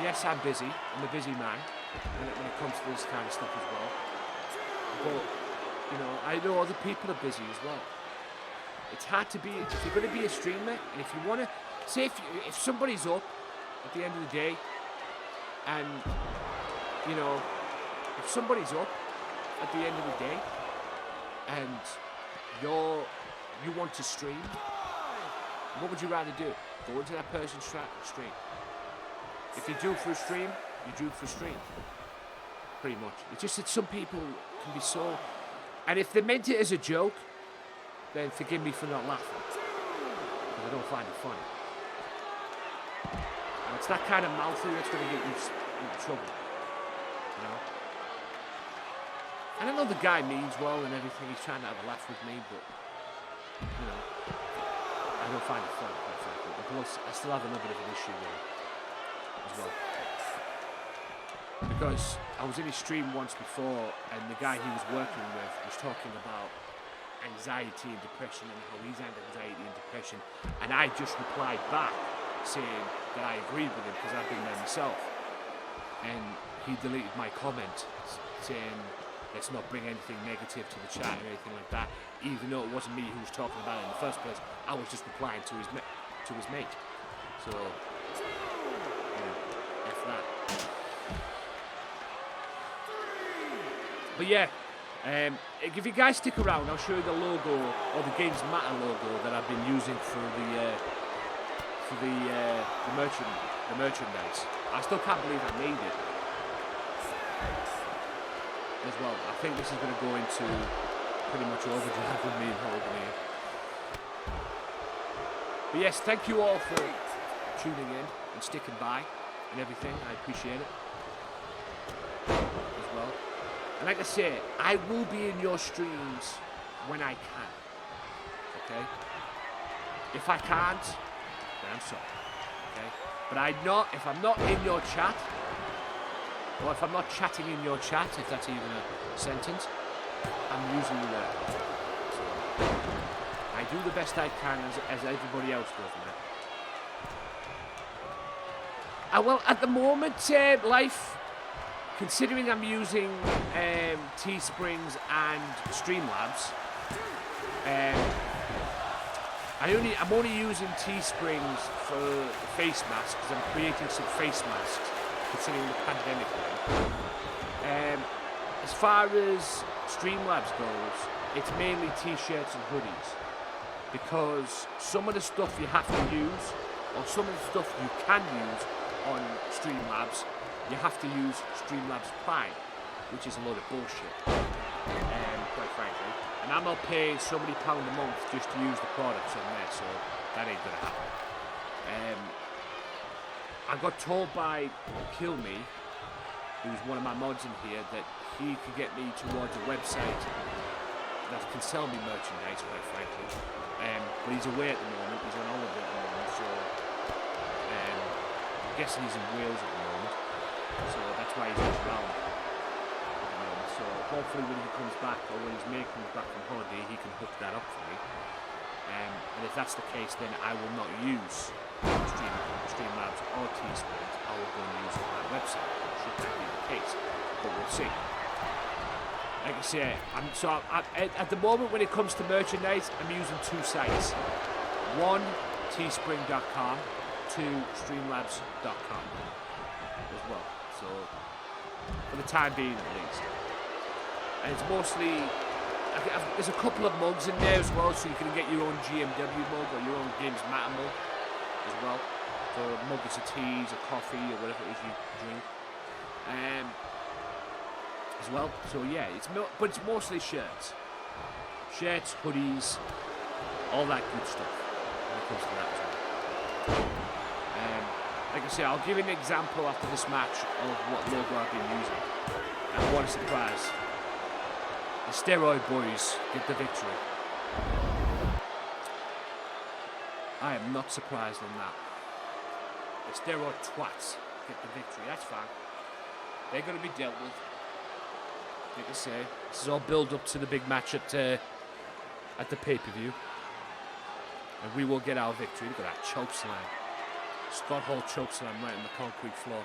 Yes, I'm busy. I'm a busy man when it comes to this kind of stuff as well. But, I know other people are busy as well. It's hard to be, if you're going to be a streamer, and if you want to, say if somebody's up at the end of the day, and, if somebody's up at the end of the day, and you want to stream, what would you rather do? Go into that person's stream. If you do it for a stream, you do it for a stream. Pretty much. It's just that some people can be so, and if they meant it as a joke, then forgive me for not laughing, because I don't find it funny. And it's that kind of mouthing that's going to get you into trouble, And I know the guy means well and everything, he's trying to have a laugh with me, but, I don't find it funny, quite frankly. And plus, I still have a little bit of an issue with it as well. Because I was in his stream once before, and the guy he was working with was talking about anxiety and depression and how he's had anxiety and depression, and I just replied back saying that I agreed with him because I've been there myself, and he deleted my comment saying let's not bring anything negative to the chat or anything like that, even though it wasn't me who was talking about it in the first place. I was just replying to his mate. So F that. But yeah, if you guys stick around, I'll show you the logo, or the Gamesmatter logo that I've been using for the merchandise. I still can't believe I made it as well. I think this is going to go into pretty much overdrive with me and holding it. But yes, thank you all for tuning in and sticking by and everything. I appreciate it as well. And like I say, I will be in your streams when I can. Okay? If I can't, then I'm sorry. Okay? But if I'm not in your chat, or if I'm not chatting in your chat, if that's even a sentence, I'm usually there. So, I do the best I can as everybody else does, man. Well, at the moment, life, considering I'm using Teesprings and Streamlabs, I'm only using Teesprings for face masks because I'm creating some face masks, considering the pandemic now. As far as Streamlabs goes, it's mainly t-shirts and hoodies, because some of the stuff you have to use, or some of the stuff you can use on Streamlabs, you have to use Streamlabs Prime, which is a load of bullshit, quite frankly. And I'm not paying so many pound a month just to use the products on there, so that ain't gonna happen. I got told by Kill Me, who's one of my mods in here, that he could get me towards a website that can sell me merchandise, quite frankly. But he's away at the moment, he's on holiday at the moment, so I'm guessing he's in Wales at the moment, so that's why he's not around. So hopefully when he comes back, or when his mate comes back from holiday, he can hook that up for me. And if that's the case, then I will not use Streamlabs or Teesprings. I will go and use my website, should that be the case. But we'll see. Like I say, at the moment when it comes to merchandise, I'm using two sites. One, teespring.com, two, streamlabs.com as well. So, for the time being at least. And it's mostly, there's a couple of mugs in there as well, so you can get your own GMW mug or your own Gamesmatter mug as well. So a mug is a teas, a coffee, or whatever it is you drink. As well. So yeah, but it's mostly shirts. Shirts, hoodies, all that good stuff when it comes to that as well. Like I say, I'll give you an example after this match of what logo I've been using. And what a surprise. The Steroid Boys get the victory. I am not surprised on that. The Steroid Twats get the victory. That's fine. They're going to be dealt with. Like I say, this is all build up to the big match at the pay-per-view. And we will get our victory. Look at that choke slam. Scott Hall choke slam right on the concrete floor.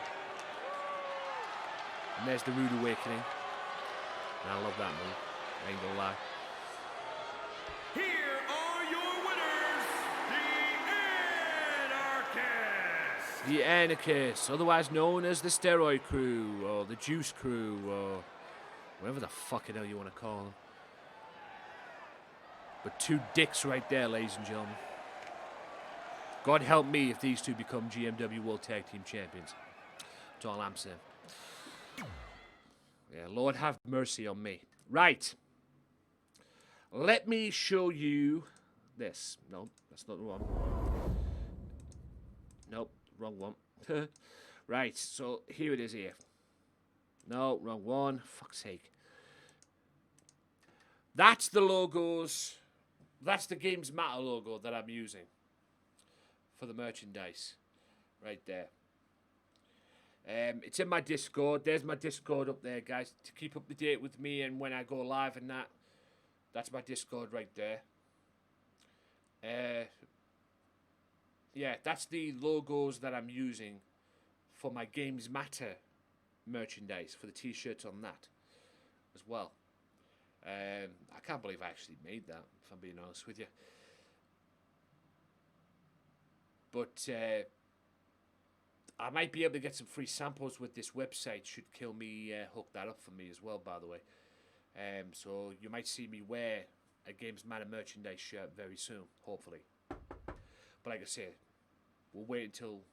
And there's the Rude Awakening. And I love that move. I ain't gonna lie. Here are your winners, the Anarchists. The Anarchists, otherwise known as the Steroid Crew, or the Juice Crew, or whatever the fucking hell you want to call them. But two dicks right there, ladies and gentlemen. God help me if these two become GMW World Tag Team Champions. That's all I'm saying. Yeah, Lord have mercy on me. Right. Let me show you this. No, that's not the one. Nope, wrong one. Right, so here it is here. No, wrong one. Fuck's sake. That's the logos. That's the Gamesmatter logo that I'm using for the merchandise. Right there. It's in my Discord. There's my Discord up there, guys. To keep up to date with me and when I go live and that. That's my Discord right there. Yeah, that's the logos that I'm using for my Gamesmatter merchandise, for the t-shirts on that as well. I can't believe I actually made that, if I'm being honest with you. But I might be able to get some free samples with this website, should Kill Me hook that up for me as well, by the way. So you might see me wear a Gamesmatter merchandise shirt very soon, hopefully. But like I said, we'll wait until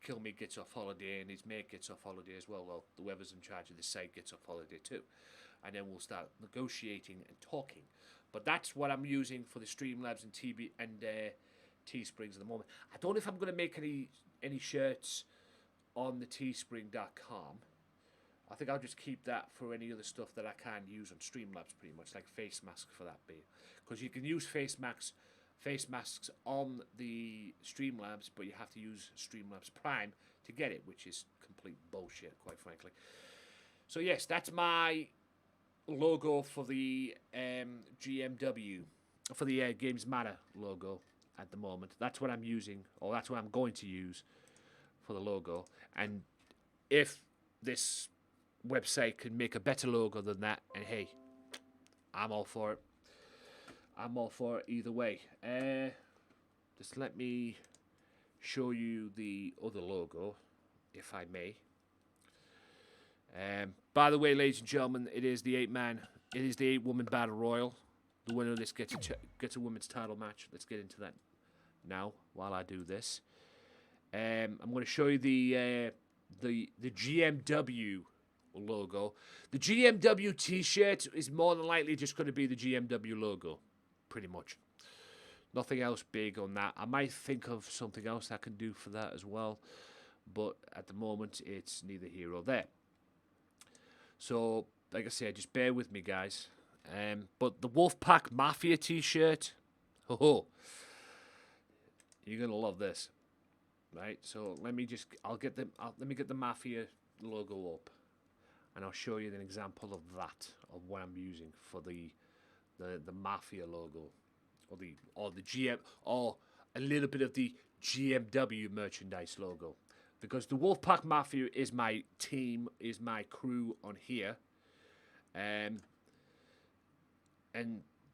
Kill Me gets off holiday and his mate gets off holiday as well. Well, whoever's in charge of the site gets off holiday too. And then we'll start negotiating and talking. But that's what I'm using for the Streamlabs and Teesprings at the moment. I don't know if I'm going to make any shirts on the teespring.com. I think I'll just keep that for any other stuff that I can use on Streamlabs, pretty much, like face masks for that bit. Because you can use face masks on the Streamlabs, but you have to use Streamlabs Prime to get it, which is complete bullshit, quite frankly. So yes, that's my logo for the GMW, for the Gamesmatter logo at the moment. That's what I'm using, or that's what I'm going to use for the logo. And if this website can make a better logo than that, and hey, I'm all for it. I'm all for it either way. Just let me show you the other logo, if I may. By the way, ladies and gentlemen, it is the 8-woman battle royal. The winner of this gets a women's title match. Let's get into that now while I do this. I'm going to show you the GMW logo. The GMW t-shirt is more than likely just going to be the GMW logo, pretty much. Nothing else big on that. I might think of something else I can do for that as well, but at the moment it's neither here or there. So, like I said, just bear with me, guys. But the Wolfpack Mafia t-shirt, you're gonna love this, right? So let me get the Mafia logo up, and I'll show you an example of that, of what I'm using for the Mafia logo, or the GM, or a little bit of the GMW merchandise logo, because the Wolfpack Mafia is my team, is my crew on here, and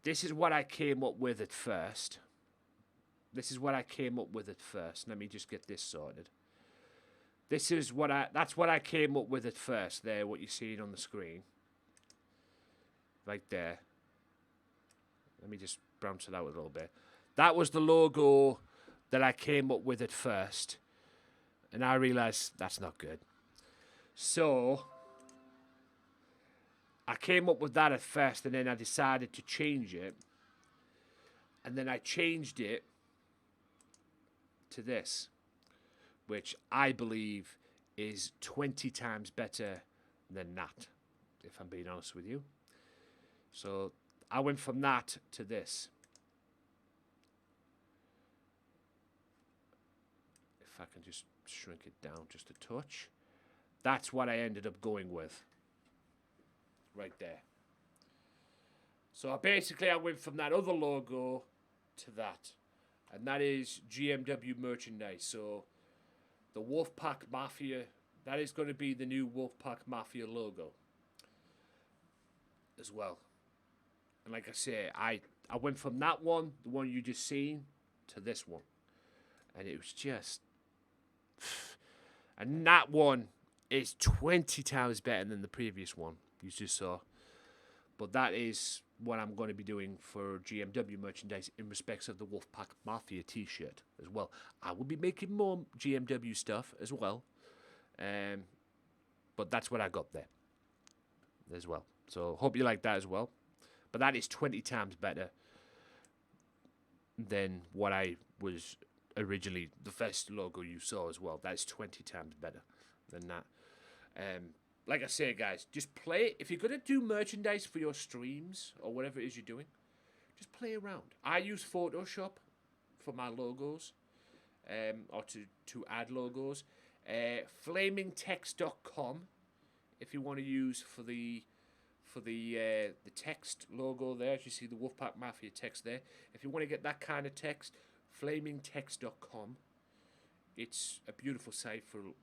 this is what I came up with at first. Let me just get this sorted. That's what I came up with at first. There, what you're seeing on the screen, right there. Let me just bounce it out a little bit. That was the logo that I came up with at first, and I realized that's not good. So I came up with that at first, and then I decided to change it, and then I changed it to this, which I believe is 20 times better than that, if I'm being honest with you. So I went from that to this. If I can just shrink it down just a touch. That's what I ended up going with. Right there. So I went from that other logo to that. And that is GMW merchandise. So the Wolfpack Mafia, that is going to be the new Wolfpack Mafia logo as well. And like I say, I went from that one, the one you just seen, to this one. And it was just... And that one is 20 times better than the previous one you just saw. But that is what I'm going to be doing for GMW merchandise in respects of the Wolfpack Mafia t-shirt as well. I will be making more GMW stuff as well. But that's what I got there as well. So hope you like that as well. But that is 20 times better than what I was originally, the first logo you saw as well. That's 20 times better than that. Like I say, guys, just play. If you're going to do merchandise for your streams or whatever it is you're doing, just play around. I use Photoshop for my logos, or to add logos. Flamingtext.com if you want to use for the text logo there. As you see the Wolfpack Mafia text there. If you want to get that kind of text, flamingtext.com. It's a beautiful site for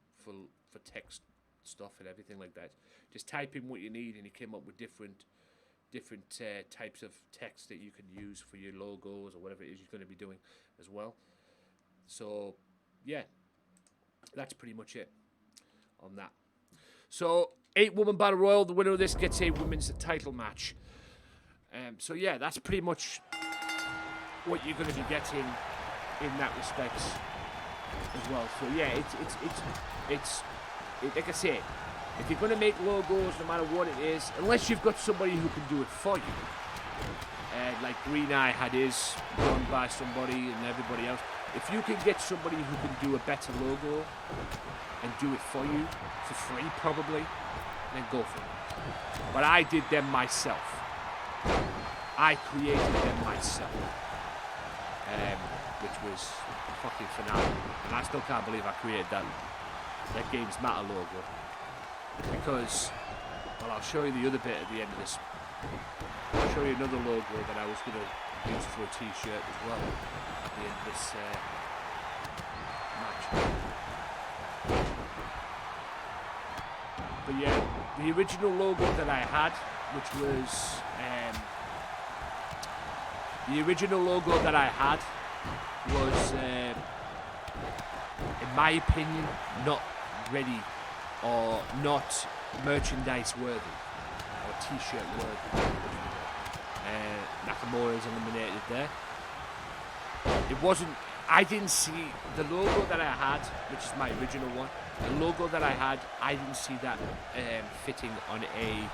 text stuff and everything like that. Just type in what you need, and you came up with different types of text that you can use for your logos or whatever it is you're going to be doing as well. So yeah, that's pretty much it on that. So 8-woman battle royal. The winner of this gets a women's title match. So yeah, that's pretty much what you're going to be getting in that respect as well. So yeah, it's like I say, if you're going to make logos, no matter what it is, unless you've got somebody who can do it for you, like Green Eye had his done by somebody and everybody else, if you can get somebody who can do a better logo and do it for you for free, probably, then go for it. But I did them myself. I created them myself, which was fucking phenomenal. And I still can't believe I created that Gamesmatter logo. Because, well, I'll show you the other bit at the end of this. I'll show you another logo that I was going to use for a t-shirt as well at the end of this match. But yeah, the original logo that I had, which was in my opinion, not ready or not merchandise worthy or t-shirt worthy. Nakamura is eliminated there. It wasn't. I didn't see the logo that I had, which is my original one. The logo that I had, I didn't see that fitting on a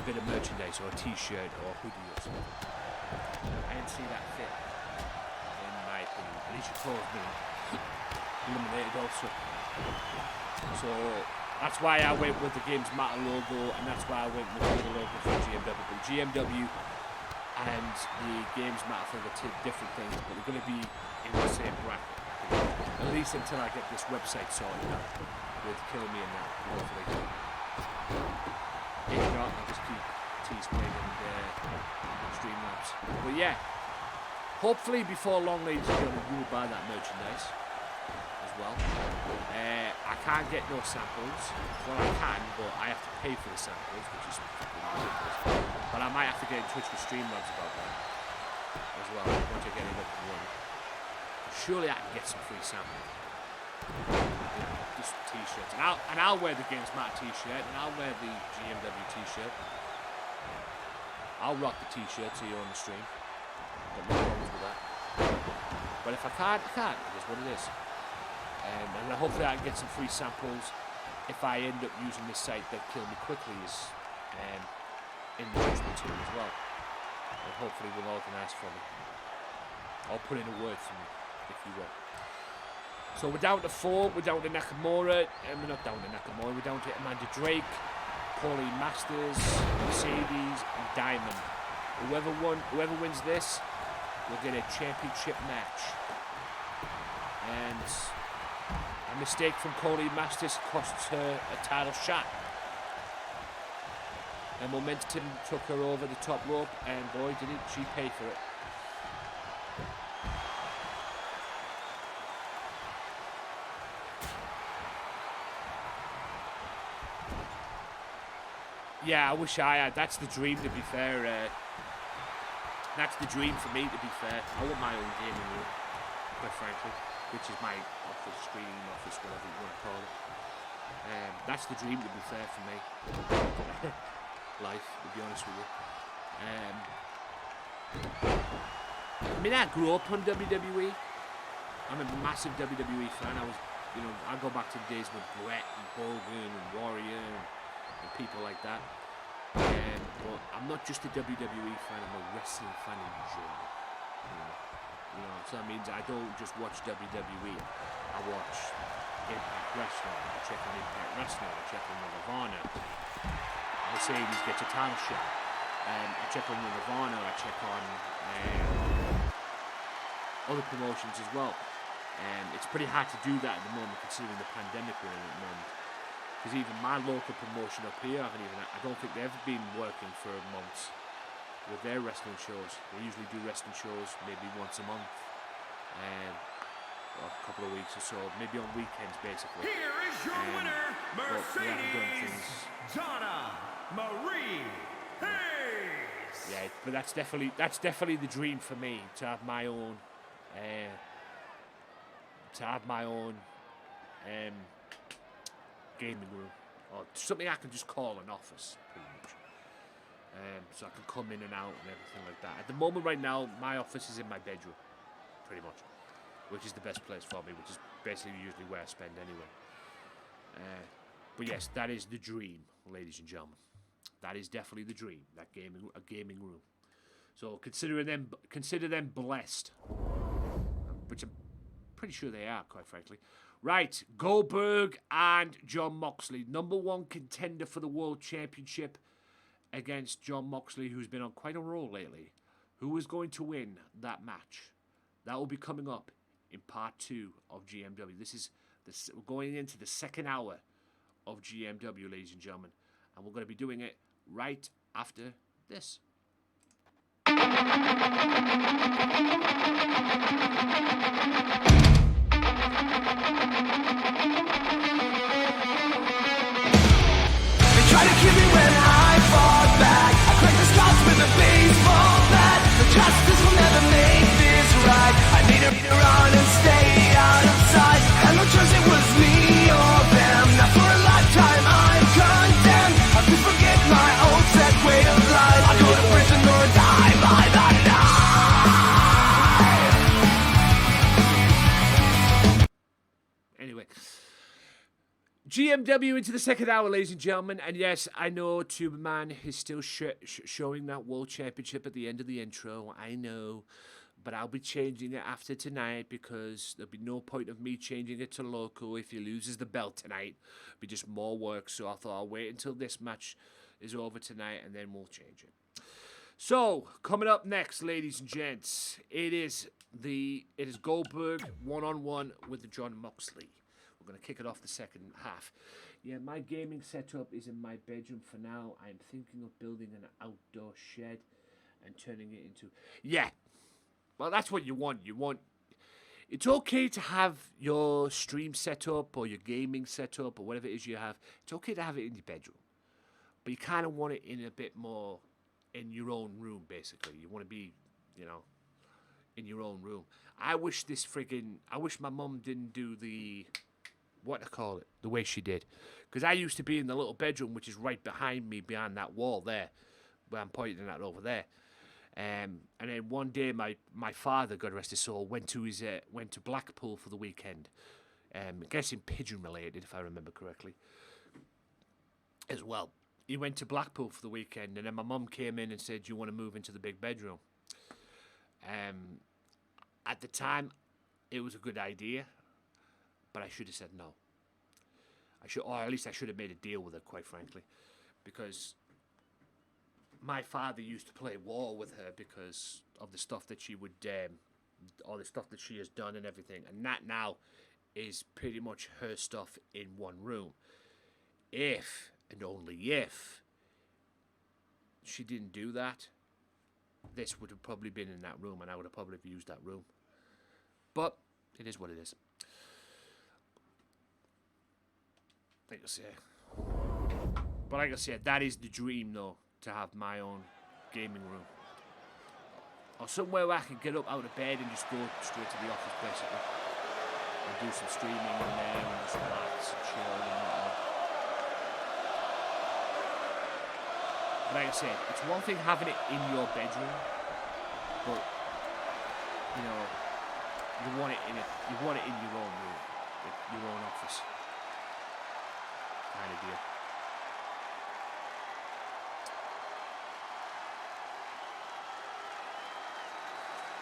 bit of merchandise or a t-shirt or hoodie or something. I didn't see that fit, in my opinion. Alicia Cole's been eliminated also. So that's why I went with the Gamesmatter logo, and that's why I went with the logo for GMW. But GMW and the Gamesmatter thing are two different things, but they're going to be in the same bracket. At least until I get this website sorted out with Kill Me and that, hopefully. If not, I'll just keep T-Spring and Streamlabs. But yeah, hopefully before long, ladies and gentlemen, you will buy that merchandise as well. I can't get no samples. Well, I can, but I have to pay for the samples, which is fucking ridiculous. But I might have to get in touch with Streamlabs about that as well, once I get it up and running. Surely I can get some free samples. Just t-shirts. And I'll wear the Gamesmatter t-shirt, and I'll wear the GMW t-shirt. I'll rock the t-shirt to you on the stream. Got no problems with that. But if I can't, I can't. It is what it is. And hopefully I can get some free samples if I end up using this site that Kill Me Quickly is introduced me to as well. And hopefully will organise for me. I'll put in a word for me, if you will. So we're down to 4, we're down to Nakamura, and we're not down to Nakamura, we're down to Amanda Drake, Pauline Masters, Mercedes, and Diamond. Whoever wins this will get a championship match. And a mistake from Pauline Masters costs her a title shot. And momentum took her over the top rope, and boy, didn't she pay for it. Yeah, I wish I had. That's the dream, to be fair. That's the dream for me, to be fair. I want my own gaming room, quite frankly, which is my office, streaming office, whatever you want to call it. That's the dream, to be fair, for me. Life, to be honest with you. I mean, I grew up on WWE. I'm a massive WWE fan. I go back to the days with Brett and Hogan and Warrior and people like that. But I'm not just a WWE fan, I'm a wrestling fan in general. So that means I don't just watch WWE. I watch Impact Wrestling, I check on Impact Wrestling, I check on Nirvana. Mercedes gets a title shot. I check on Nirvana, I check on other promotions as well. It's pretty hard to do that at the moment, considering the pandemic we're in at the moment. Because even my local promotion up here, I don't think they've been working for months with their wrestling shows. They usually do wrestling shows maybe once a month, or a couple of weeks or so, maybe on weekends basically. Here is your winner, Mercedes Donna Marie Hayes. Yeah, but that's definitely the dream for me, to have my own gaming room, or something I can just call an office, pretty much. So I can come in and out and everything like that. At the moment, right now, my office is in my bedroom, pretty much, which is the best place for me, which is basically usually where I spend anyway. But yes, that is the dream, ladies and gentlemen. That is definitely the dream. A gaming room. So consider them blessed, which I'm pretty sure they are, quite frankly. Right, Goldberg and Jon Moxley, #1 contender for the World Championship against Jon Moxley, who's been on quite a roll lately. Who is going to win that match? That will be coming up in part 2 of GMW. We're going into the second hour of GMW, ladies and gentlemen, and we're going to be doing it right after this. They try to kill me when I fought back. I cracked the scars with a baseball bat. The justice will never make this right. I need to run and stay out of sight. And no choice, it was me or them. Now for a lifetime I'm condemned. I could forget my old set way of life. I go to prison or die by the knife. Anyway, GMW into the second hour, ladies and gentlemen. And yes, I know Tuberman is still showing that World Championship at the end of the intro. I know. But I'll be changing it after tonight because there'll be no point of me changing it to Loco if he loses the belt tonight. It'll be just more work. So I thought I'll wait until this match is over tonight and then we'll change it. So, coming up next, ladies and gents, it is Goldberg one-on-one with Jon Moxley. We're going to kick it off the second half. Yeah, my gaming setup is in my bedroom for now. I'm thinking of building an outdoor shed and turning it into... Yeah, well, that's what you want. It's okay to have your stream set up or your gaming set up or whatever it is you have. It's okay to have it in your bedroom. But you kind of want it in a bit more in your own room, basically. You want to be, in your own room. I wish my mum didn't do the... the way she did. Because I used to be in the little bedroom, which is right behind me, behind that wall there, where I'm pointing at over there. And then one day, my father, God rest his soul, went to Blackpool for the weekend. I'm guessing pigeon related, if I remember correctly, as well. He went to Blackpool for the weekend, and then my mum came in and said, "Do you want to move into the big bedroom?" At the time, it was a good idea. But I should have said no. Or at least I should have made a deal with her, quite frankly. Because my father used to play war with her because of the stuff that she would, all the stuff that she has done and everything. And that now is pretty much her stuff in one room. If, and only if, she didn't do that, this would have probably been in that room and I would have probably used that room. But it is what it is. Like I said, that is the dream, though, to have my own gaming room. Or somewhere where I can get up out of bed and just go straight to the office, basically. And do some streaming in there and just relax and chill and whatnot. But like I said, it's one thing having it in your bedroom, but, you want it in your own room, your own office. Kind of deal.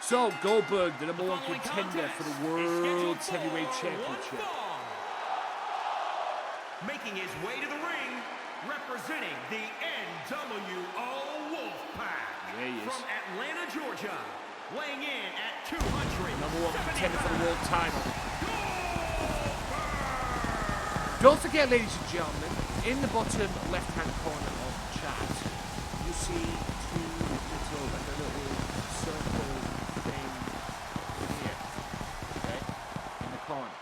So, Goldberg, the #1 contender for the World Heavyweight Championship. Making his way to the ring, representing the NWO Wolfpack. There he is. From Atlanta, Georgia, weighing in at 200. #1 contender for the world title. Don't forget, ladies and gentlemen, in the bottom left-hand corner of the chat, you see two little circle thing here, okay, in the corner,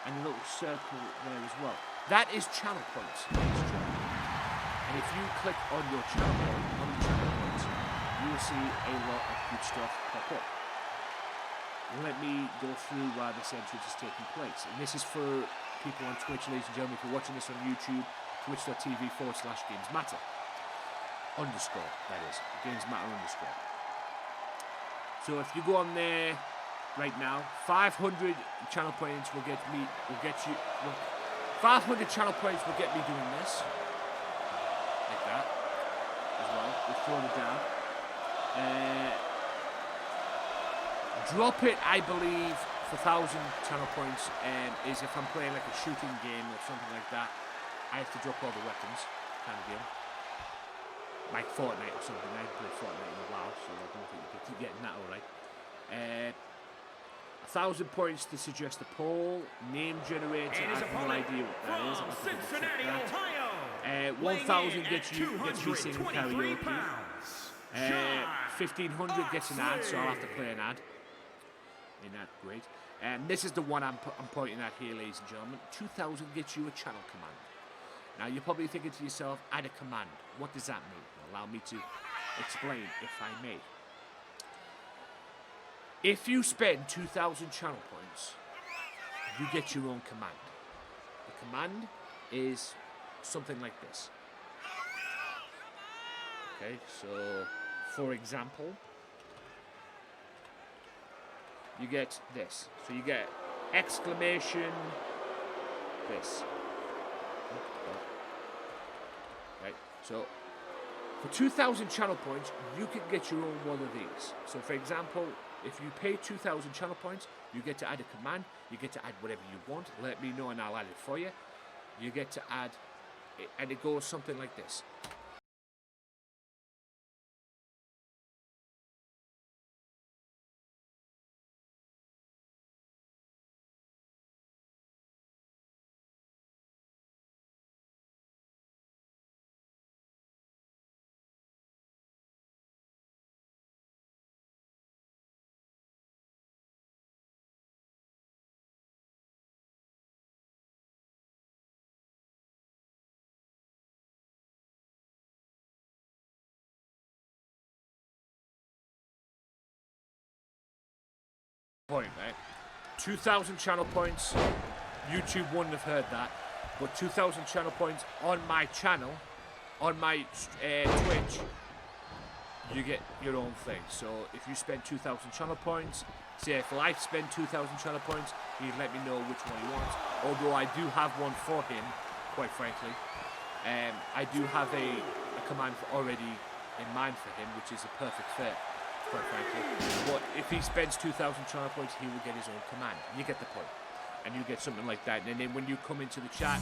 and a little circle there as well. That is channel points, ladies and gentlemen. And if you click on your channel point, you will see a lot of good stuff pop up. Let me go through why this entrance is taking place. And this is for people on Twitch, ladies and gentlemen. If you're watching this on YouTube, twitch.tv/Gamesmatter. Underscore, that is. Gamesmatter underscore. So if you go on there right now, 500 channel points will get you. 500 channel points will get me doing this. Like that. As well. We'll throw it down. drop it, I believe, for 1,000 channel points is if I'm playing like a shooting game or something like that. I have to drop all the weapons, kind of game. Like Fortnite or something. I haven't played Fortnite in a while, so I don't think you can keep getting that alright. 1,000 points to suggest a poll. Name generator, I have no idea what that is. From Cincinnati, Ohio. 1,000 gets me singing karaoke. 1,500 gets an ad, so I'll have to play an ad. Ain't that great? This is the one I'm pointing at here, ladies and gentlemen. 2,000 gets you a channel command. Now you're probably thinking to yourself, add a command. What does that mean? Allow me to explain, if I may. If you spend 2,000 channel points, you get your own command. The command is something like this. Okay, so for example, you get this. So you get exclamation this. Right, so for 2,000 channel points, you can get your own one of these. So for example, if you pay 2,000 channel points, you get to add a command. You get to add whatever you want. Let me know and I'll add it for you. You get to add, and it goes something like this. Point, right? 2,000 channel points. YouTube wouldn't have heard that, but 2,000 channel points on my channel, on my Twitch, you get your own thing. So if you spend 2,000 channel points, say if I spend 2,000 channel points, he'd let me know which one he wants. Although I do have one for him, quite frankly. I do have a command already in mind for him, which is a perfect fit. Quite frankly. But if he spends 2,000 channel points, he will get his own command. You get the point. And you get something like that. And then when you come into the chat,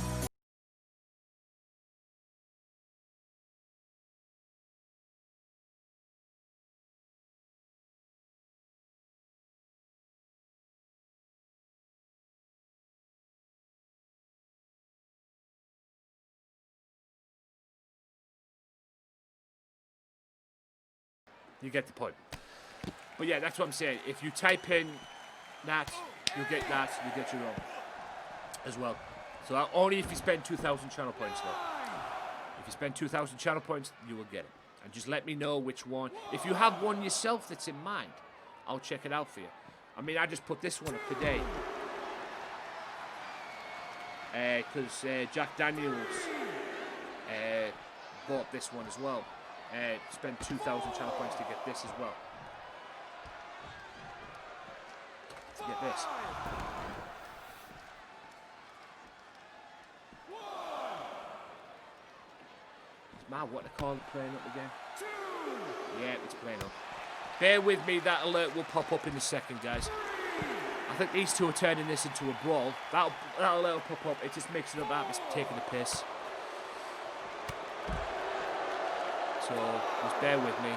you get the point. But yeah, that's what I'm saying. If you type in that, you get that, you get your own as well. So only if you spend 2,000 channel points though. If you spend 2,000 channel points, you will get it. And just let me know which one. If you have one yourself that's in mind, I'll check it out for you. I mean, I just put this one up today. Because Jack Daniels bought this one as well. Spent 2,000 channel points to get this as well. Get this. It's mad what they call it playing up again. Yeah, it's playing up. Bear with me, that alert will pop up in a second, guys. I think these two are turning this into a brawl. That alert will pop up. It just makes it up that it's taking a piss. So just bear with me.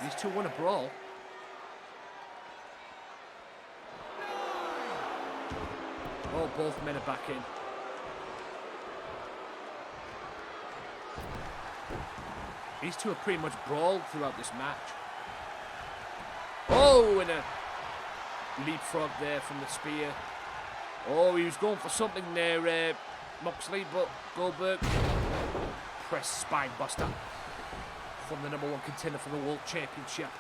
These two want to brawl. Oh, both men are back in. These two are pretty much brawled throughout this match. Oh, and a leapfrog there from the spear. Oh, he was going for something there, Moxley, but Goldberg press spine buster from the #1 contender for the World Championship.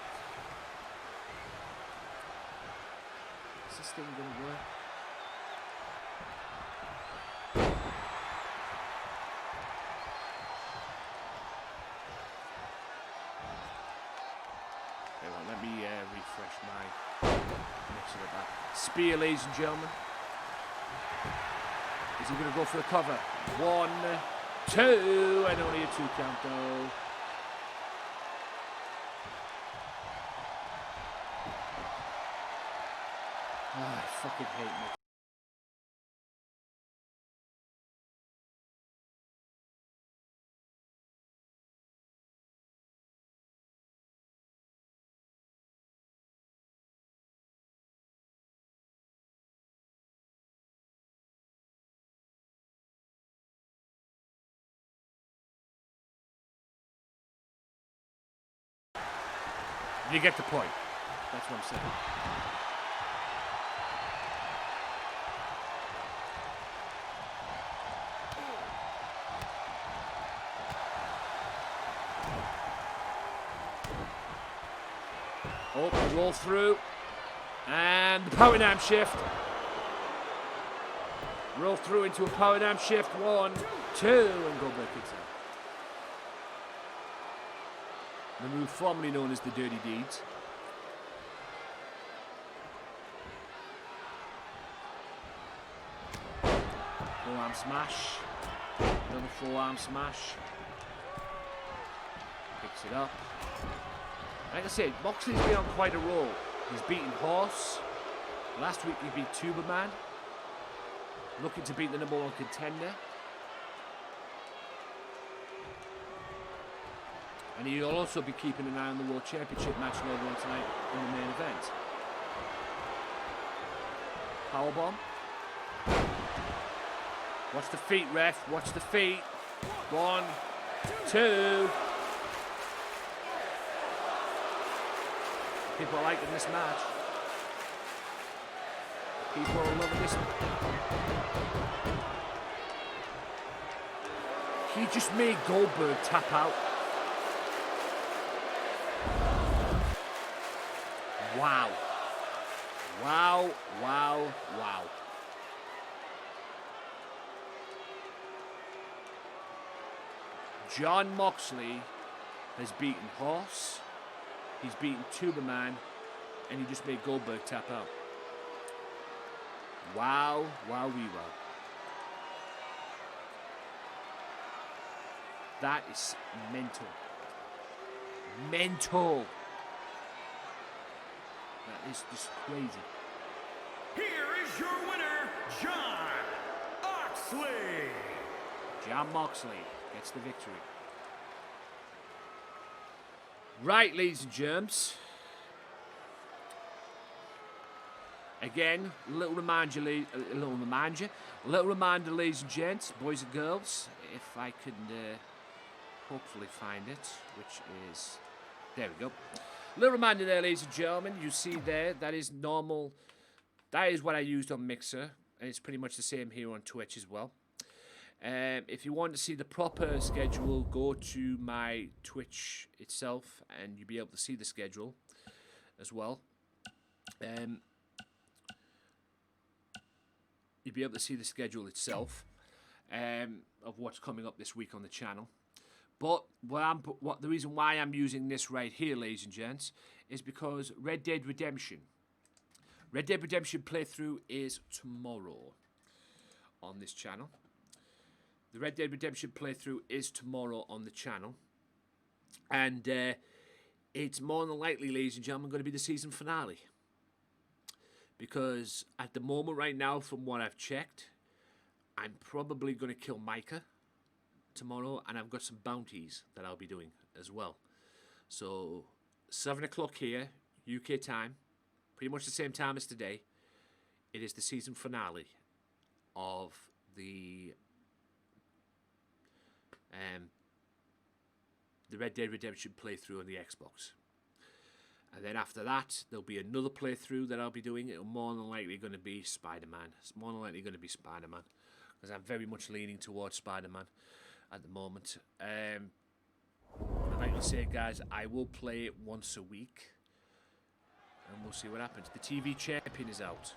Is this thing going to work? Let me refresh my mixer back. Spear, ladies and gentlemen. Is he going to go for the cover? 1, 2, and only a 2 count though. I fucking hate me. You get the point. That's what I'm saying. Oh, roll through. And the power arm shift. Roll through into a power arm shift. 1, 2, and go back inside. The move formerly known as the Dirty Deeds. Forearm smash. Another forearm smash. Picks it up. Like I said, Moxley's been on quite a roll. He's beaten Horse. Last week he beat Tuberman. Looking to beat the #1 contender. And he'll also be keeping an eye on the World Championship match later on tonight in the main event. Powerbomb. Watch the feet, ref. Watch the feet. 1, 2. People are liking this match. People are loving this. He just made Goldberg tap out. Wow. Wow, wow, wow. John Moxley has beaten Horse, he's beaten Tuberman, and he just made Goldberg tap out. Wow, wow, wow. That is mental. Mental. That is just crazy. Here is your winner, John Moxley. John Moxley gets the victory. Right, ladies and germs. Again, a little reminder, ladies and gents, boys and girls, if I could hopefully find it, which is, there we go. Little reminder there, ladies and gentlemen, you see there, that is normal, that is what I used on Mixer, and it's pretty much the same here on Twitch as well. If you want to see the proper schedule, go to my Twitch itself, and you'll be able to see the schedule as well. You'll be able to see the schedule itself of what's coming up this week on the channel. But the reason why I'm using this right here, ladies and gents, is because Red Dead Redemption playthrough is tomorrow on this channel. The Red Dead Redemption playthrough is tomorrow on the channel. And it's more than likely, ladies and gentlemen, going to be the season finale. Because at the moment right now, from what I've checked, I'm probably going to kill Micah tomorrow, and I've got some bounties that I'll be doing as well. So 7 o'clock here, UK time, pretty much the same time as today. It is the season finale of the Red Dead Redemption playthrough on the Xbox. And then after that, there'll be another playthrough that I'll be doing. It'll more than likely going to be Spider-Man. It's more than likely going to be Spider-Man, because I'm very much leaning towards Spider-Man at the moment. And like I say, guys, I will play it once a week, and we'll see what happens. The TV champion is out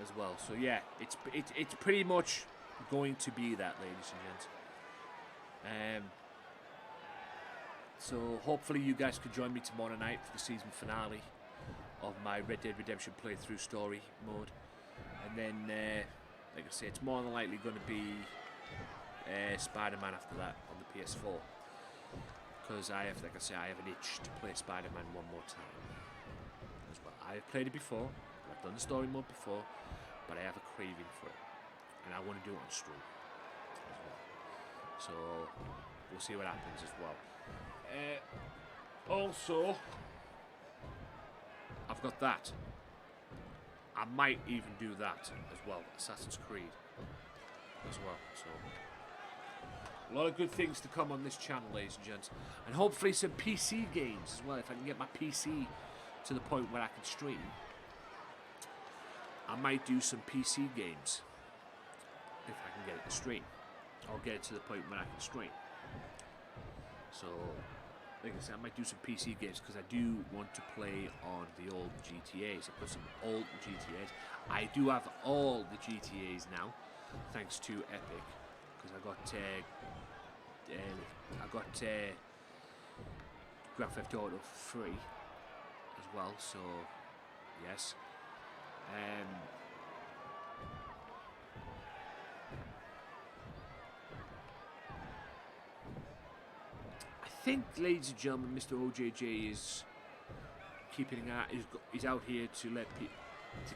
as well, so yeah, it's pretty much going to be that, ladies and gents. So hopefully you guys could join me tomorrow night for the season finale of my Red Dead Redemption playthrough story mode, and then like I say, it's more than likely going to be Spider-Man after that on the PS4, because I have, like I say, I have an itch to play Spider-Man one more time as well. I have played it before, I've done the story mode before, but I have a craving for it, and I want to do it on stream as well. So we'll see what happens as well. Also, I've got that. I might even do that as well, Assassin's Creed as well. So a lot of good things to come on this channel, ladies and gents, and hopefully some PC games as well. If I can get my PC to the point where I can stream, I might do some PC games if I can get it to stream, or get it to the point where I can stream. So like I said, I might do some PC games because I do want to play on the old GTAs. I've got some old GTAs. I do have all the GTAs now, thanks to Epic, because I got Grand Theft Auto 3 as well. So yes. I think, ladies and gentlemen, Mr. OJJ is keeping an eye. He's out here to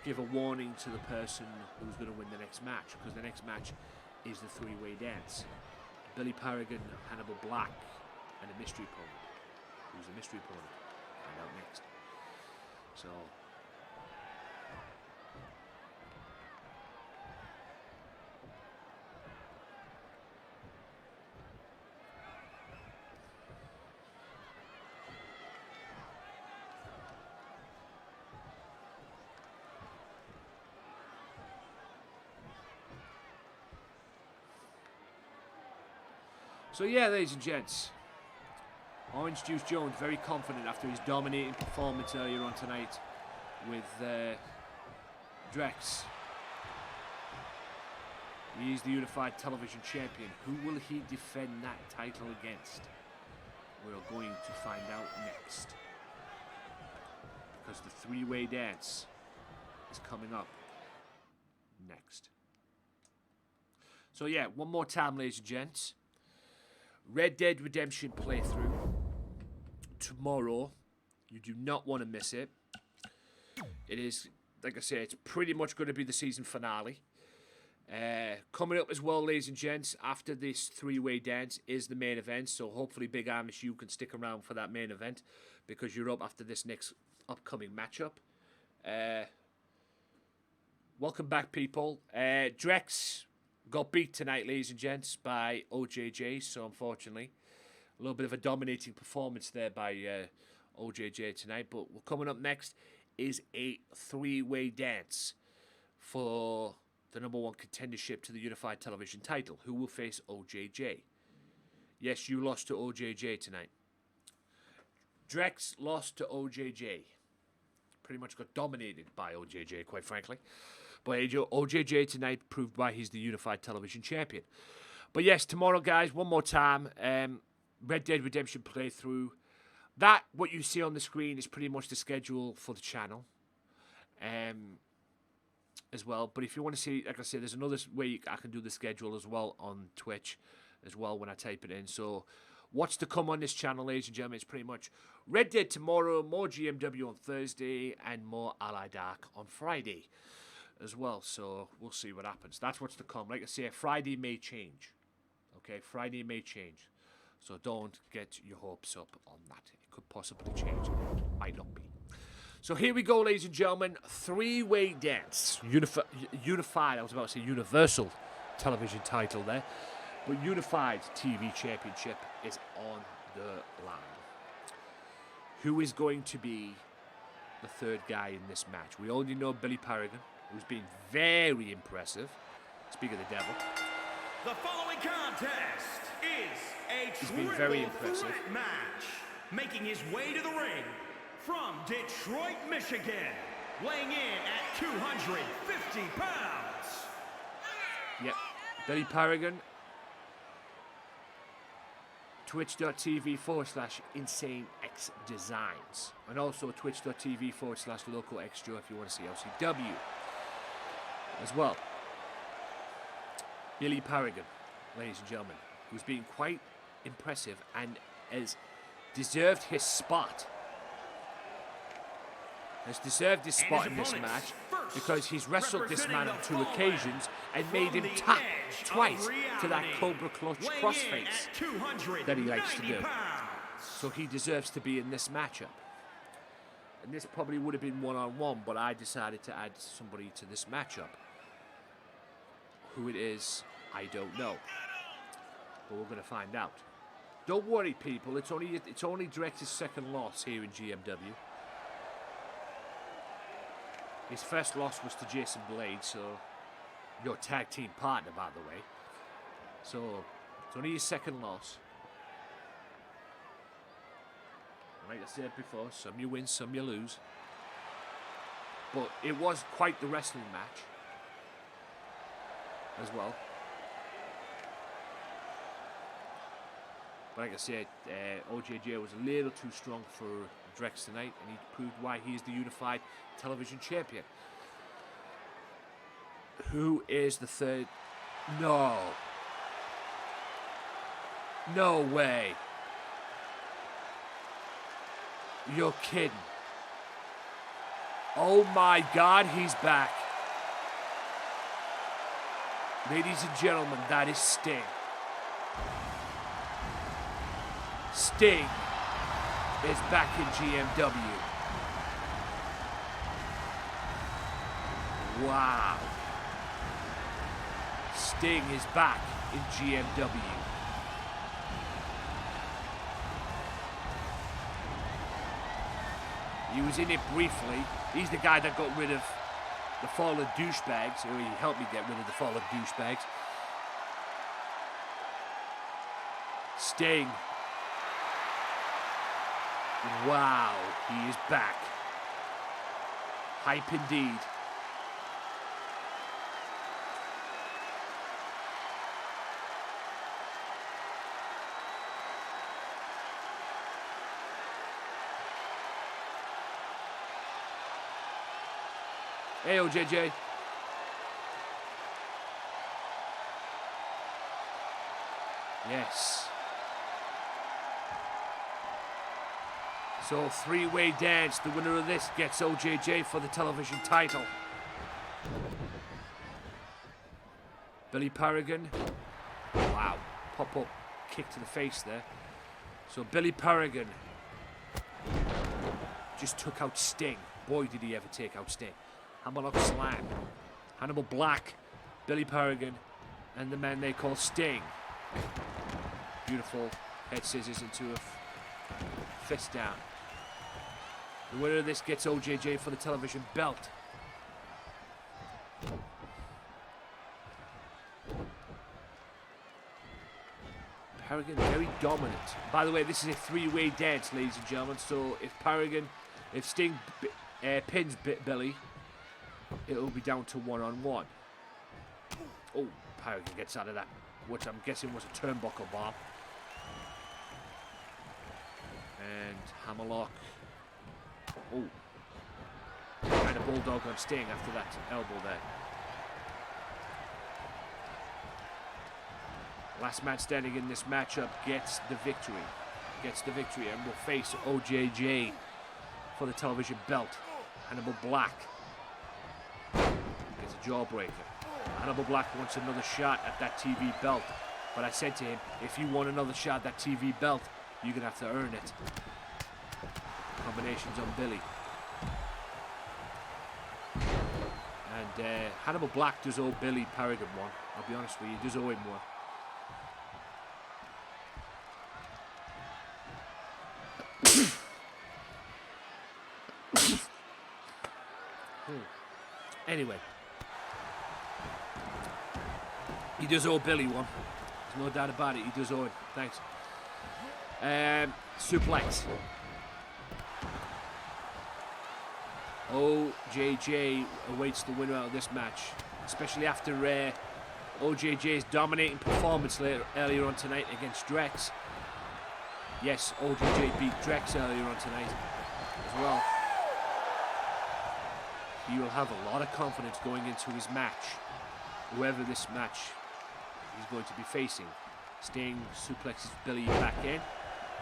give a warning to the person who's going to win the next match, because the next match is the three-way dance. Billy Paragon, Hannibal Black, and a mystery opponent. Who's the mystery opponent? Find out next. So. So yeah, ladies and gents, Orange Juice Jones very confident after his dominating performance earlier on tonight with Drex. He is the Unified Television Champion. Who will he defend that title against? We're going to find out next, because the three-way dance is coming up next. So yeah, one more time, ladies and gents. Red Dead Redemption playthrough tomorrow. You do not want to miss it. It is, like I say, it's pretty much going to be the season finale. Coming up as well, ladies and gents, after this three-way dance is the main event. So hopefully, Big Amish, you can stick around for that main event, because you're up after this next upcoming matchup. Welcome back, people. Drex got beat tonight, ladies and gents, by OJJ, so unfortunately, a little bit of a dominating performance there by OJJ tonight. But coming up next is a three-way dance for the #1 contendership to the Unified Television title. Who will face OJJ? Yes, you lost to OJJ tonight. Drex lost to OJJ. Pretty much got dominated by OJJ, quite frankly. But OJJ tonight proved why he's the Unified Television Champion. But yes, tomorrow, guys, one more time, Red Dead Redemption playthrough. That, what you see on the screen, is pretty much the schedule for the channel as well. But if you want to see, like I said, there's another way I can do the schedule as well on Twitch as well when I type it in. So what's to come on this channel, ladies and gentlemen, is pretty much Red Dead tomorrow, more GMW on Thursday, and more Allied Arc on Friday as well. So we'll see what happens. That's what's to come. Like I say, Friday may change. Okay, Friday may change. So don't get your hopes up on that. It could possibly change. Might not be. So here we go, ladies and gentlemen. Three-way dance. Unified, I was about to say Universal Television title there. But Unified TV Championship is on the line. Who is going to be the third guy in this match? We already know Billy Paragon, who's been very impressive. Speak of the devil. The following contest is a been very impressive. threat match. Making his way to the ring from Detroit, Michigan, weighing in at 250 pounds. Yep, Billy Paragon. Twitch.tv/InsaneXT. Drex Designs. And also twitch.tv/Loco Extra if you want to see LCW as well. Billy Paragon, ladies and gentlemen, who's been quite impressive and has deserved his spot. Has deserved his spot in this match because he's wrestled this man on 2 occasions and made him tap twice to that Cobra Clutch crossface that he likes to do. So he deserves to be in this matchup. And this probably would have been one-on-one, but I decided to add somebody to this matchup. Who it is, I don't know. But we're going to find out. Don't worry, people. It's only Drex's second loss here in GMW. His first loss was to Jason Blade, so your tag team partner, by the way. So it's only his second loss. Like I said before, some you win, some you lose. But it was quite the wrestling match as well. But like I said, OJJ was a little too strong for Drex tonight, and he proved why he is the unified television champion. Who is the third? No. No way. You're kidding. Oh my God, he's back. Ladies and gentlemen, that is Sting. Sting is back in GMW. Wow. Sting is back in GMW. He was in it briefly. He's the guy that got rid of the fallen douchebags, or he helped me get rid of the fallen douchebags. Sting. Wow, he is back. Hype indeed. Hey, OJJ. Yes. So, 3-way dance. The winner of this gets OJJ for the television title. Billy Paragon. Wow. Pop-up kick to the face there. So, Billy Paragon just took out Sting. Boy, did he ever take out Sting. Hammerlock Slam. Hannibal Black, Billy Paragon, and the man they call Sting. Beautiful head scissors into a fist down. The winner of this gets OJJ for the television belt. Paragon very dominant. By the way, this is a 3-way dance, ladies and gentlemen. So if Sting pins Billy, it'll be down to 1-on-1. Oh, Paragon gets out of that, which I'm guessing was a turnbuckle bomb. And Hammerlock. Oh. And a bulldog on Sting after that elbow there. Last man standing in this matchup gets the victory. And will face OJJ for the television belt. Hannibal Black gets a jawbreaker. Hannibal Black wants another shot at that TV belt. But I said to him, if you want another shot at that TV belt, you're going to have to earn it. Combinations on Billy. And Hannibal Black does owe Billy Paragon one. I'll be honest with you, he does owe him one. Anyway, he does owe Billy one. There's no doubt about it. He does owe him. Thanks. Suplex. OJJ awaits the winner out of this match, especially after OJJ's dominating performance earlier on tonight against Drex. Yes, ODJ beat Drex earlier on tonight as well. He will have a lot of confidence going into his match, whoever this match he's going to be facing. Sting suplexes Billy back in.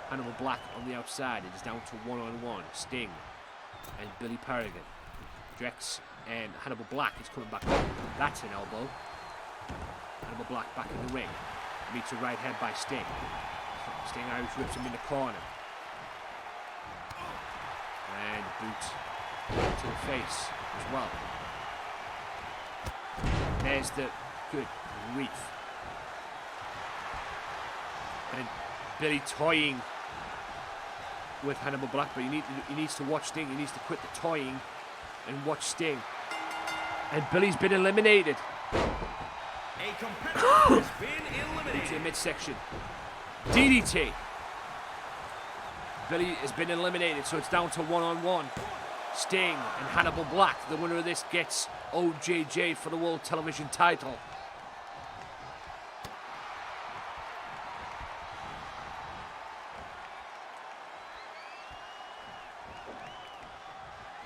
Hannibal Black on the outside. It is down to one-on-one. Sting and Billy Paragon. Drex and Hannibal Black is coming back up. That's an elbow. Hannibal Black back in the ring. Meets a right hand by Sting. Sting Irish rips him in the corner. And boot to the face as well. There's the good grief. And Billy toying with Hannibal Black, but he needs to watch Sting. He needs to quit the toying and watch Sting. And Billy's been eliminated. A competitor has been eliminated. Into the midsection. DDT. Billy has been eliminated, so it's down to one-on-one. Sting and Hannibal Black. The winner of this gets OJJ for the World Television title.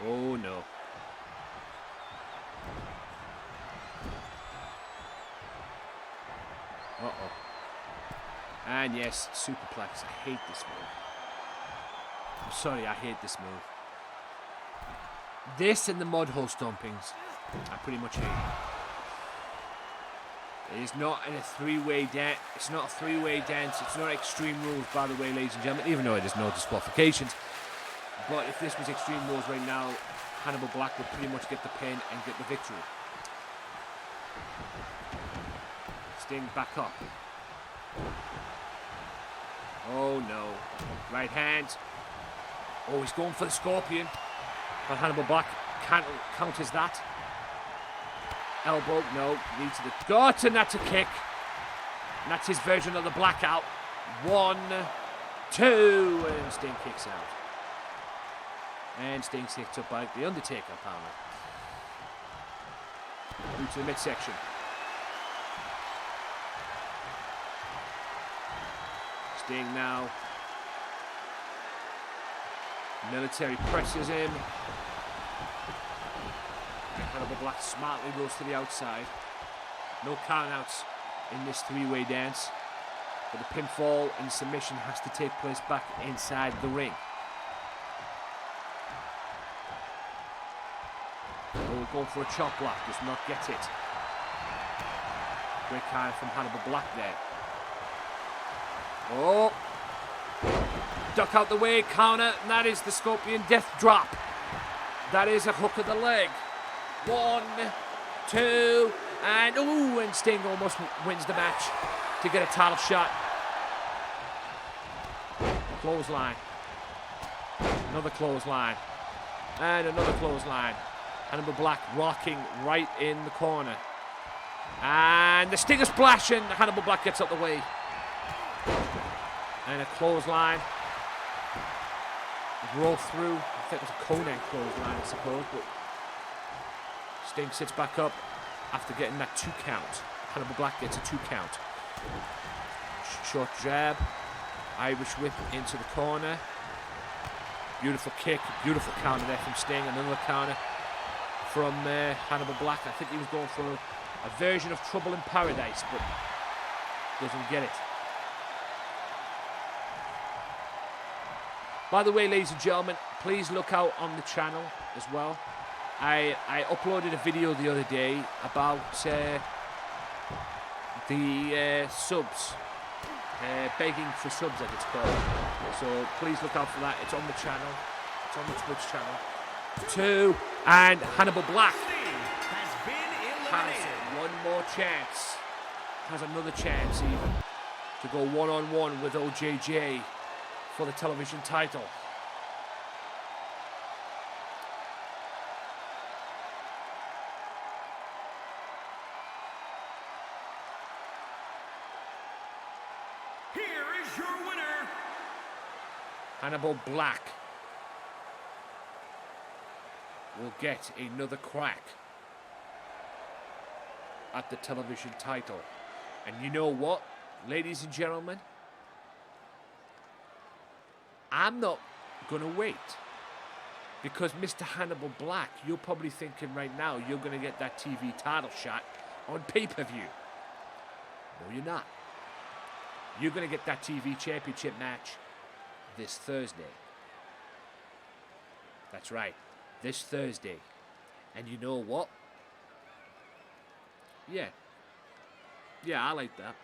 Oh no. Uh-oh. And yes, superplex. I hate this move. I'm sorry, I hate this move. This and the mud hole stompings, I pretty much hate. It is not in a three-way dance. It's not a three-way dance. It's not Extreme Rules, by the way, ladies and gentlemen, even though it is no disqualifications. But if this was Extreme Rules right now, Hannibal Black would pretty much get the pin and get the victory. Sting back up. Oh no. Right hand. Oh, he's going for the Scorpion. But Hannibal Black counters that. Elbow, no. Knee to the gut, and that's a kick. And that's his version of the blackout. 1, 2, and Sting kicks out. And Sting's kicked up by The Undertaker, apparently. Through to the midsection. Sting now. Military presses him. Hannibal Black smartly goes to the outside. No countouts in this three-way dance. But the pinfall and submission has to take place back inside the ring. Oh, going for a chop block. Does not get it. Great counter from Hannibal Black there. Oh. Duck out the way, counter, and that is the Scorpion Death Drop. That is a hook of the leg. 1, 2, and ooh, and Sting almost wins the match to get a title shot. Clothesline. Another clothesline. And another clothesline. Hannibal Black rocking right in the corner. And the Stinger splash, and Hannibal Black gets out the way. And a clothesline. Roll through. I think it was a Conan clothesline, I suppose, but Sting sits back up after getting that 2 count. Hannibal Black gets a 2 count. Short jab. Irish whip into the corner. Beautiful kick. Beautiful counter there from Sting. Another counter from Hannibal Black. I think he was going for a version of Trouble in Paradise, but doesn't get it. By the way, ladies and gentlemen, please look out on the channel as well. I uploaded a video the other day about the subs, begging for subs as it's called. So please look out for that. It's on the channel. It's on the Twitch channel. 2, and Hannibal Black has one more chance. Has another chance even to go one-on-one with OJJ for the television title. Here is your winner, Hannibal Black will get another crack at the television title. And you know what, ladies and gentlemen? I'm not going to wait. Because Mr. Hannibal Black, you're probably thinking right now you're going to get that TV title shot on pay-per-view. No, you're not. You're going to get that TV championship match this Thursday. That's right, this Thursday. And you know what? Yeah, I like that.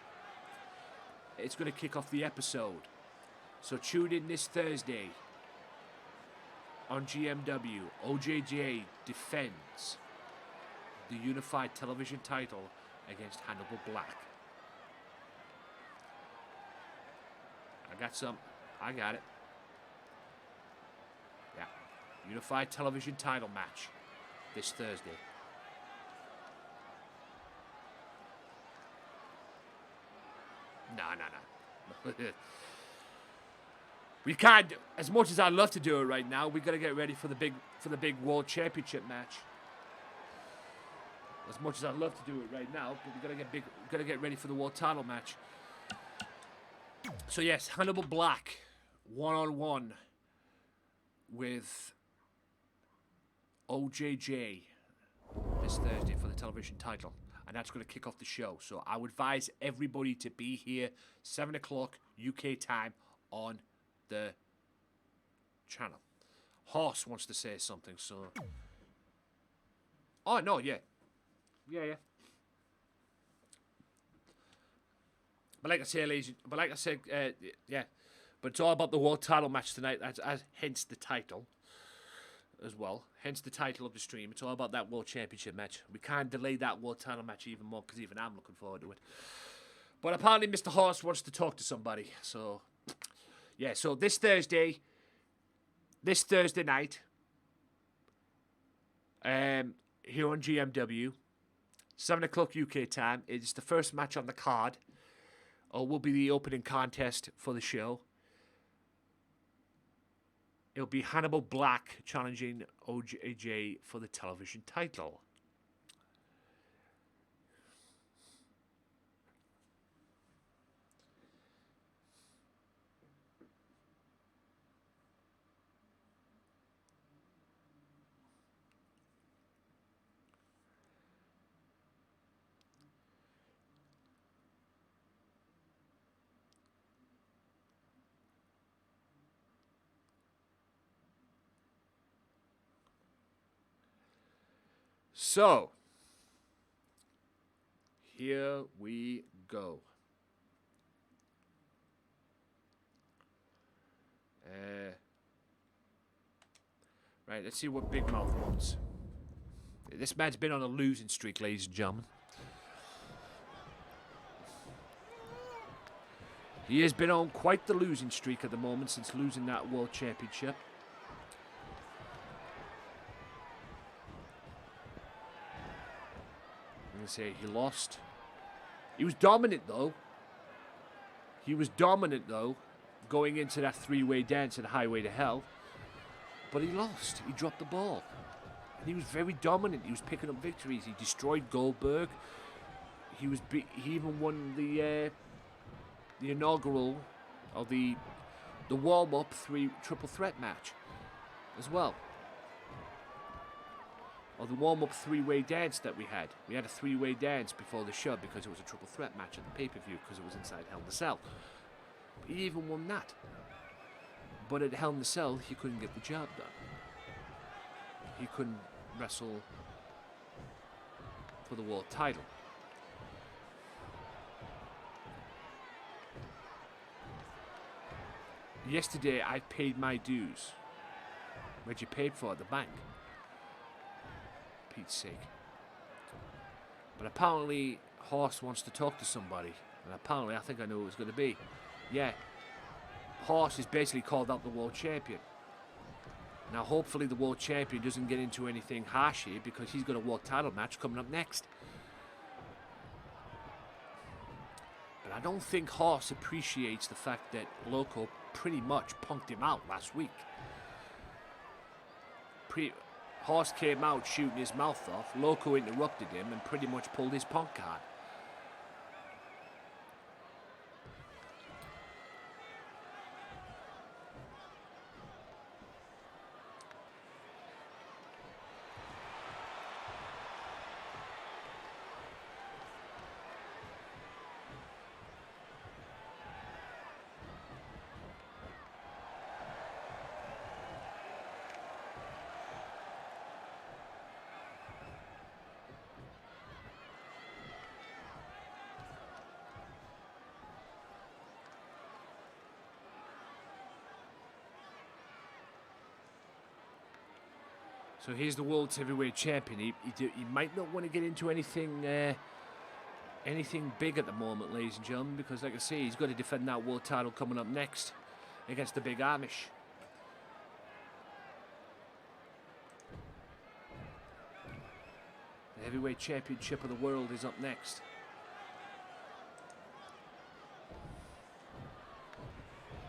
It's going to kick off the episode. So tune in this Thursday. On GMW, OJJ defends the unified television title against Hannibal Black. I got it. Yeah. Unified television title match this Thursday. No. We can't. As much as I'd love to do it right now, we gotta get ready for the big World Championship match. As much as I'd love to do it right now, but we gotta get ready for the World Title match. So yes, Hannibal Black, 1-on-1 with OJJ this Thursday for the television title, and that's gonna kick off the show. So I would advise everybody to be here 7 o'clock UK time on the channel. Horse wants to say something, so. Oh no, yeah. But like I said, yeah. But it's all about the world title match tonight. Hence the title, as well. Hence the title of the stream. It's all about that world championship match. We can't delay that world title match even more because even I'm looking forward to it. But apparently, Mr. Horse wants to talk to somebody, so. Yeah, so this Thursday night, here on GMW, 7 o'clock UK time, it's the first match on the card, or will be the opening contest for the show. It'll be Hannibal Black challenging OJJ for the television title. So, here we go. Right, let's see what Big Mouth wants. This man's been on a losing streak, ladies and gentlemen. He has been on quite the losing streak at the moment since losing that World Championship. I'm going to say he lost. He was dominant, though. Going into that three-way dance at Highway to Hell. But he lost. He dropped the ball. And he was very dominant. He was picking up victories. He destroyed Goldberg. He even won the inaugural, or the warm-up triple threat match as well. Or the warm-up three-way dance that we had. We had a three-way dance before the show because it was a triple threat match at the pay-per-view because it was inside Hell in a Cell. He even won that. But at Hell in a Cell, he couldn't get the job done. He couldn't wrestle for the world title. Yesterday, I paid my dues. Where'd you pay for at the bank? Pete's sake. But apparently, Horse wants to talk to somebody. And apparently, I think I know who it's going to be. Yeah. Horse is basically called out the world champion. Now, hopefully, the world champion doesn't get into anything harsh here because he's got a world title match coming up next. But I don't think Horse appreciates the fact that Loco pretty much punked him out last week. Horse came out shooting his mouth off. Loco interrupted him and pretty much pulled his punk card. So here's the world heavyweight champion. He might not want to get into anything big at the moment, ladies and gentlemen, because like I say, he's got to defend that world title coming up next against the big Amish. The heavyweight championship of the world is up next.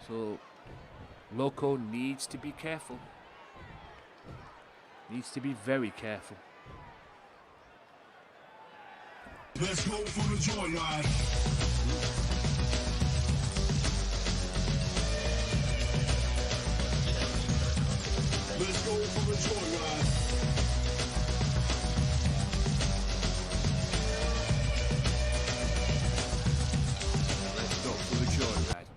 So Loco needs to be careful. Needs to be very careful. Let's go for the joyride. Let's go for the joyride. Let's go for the joyride.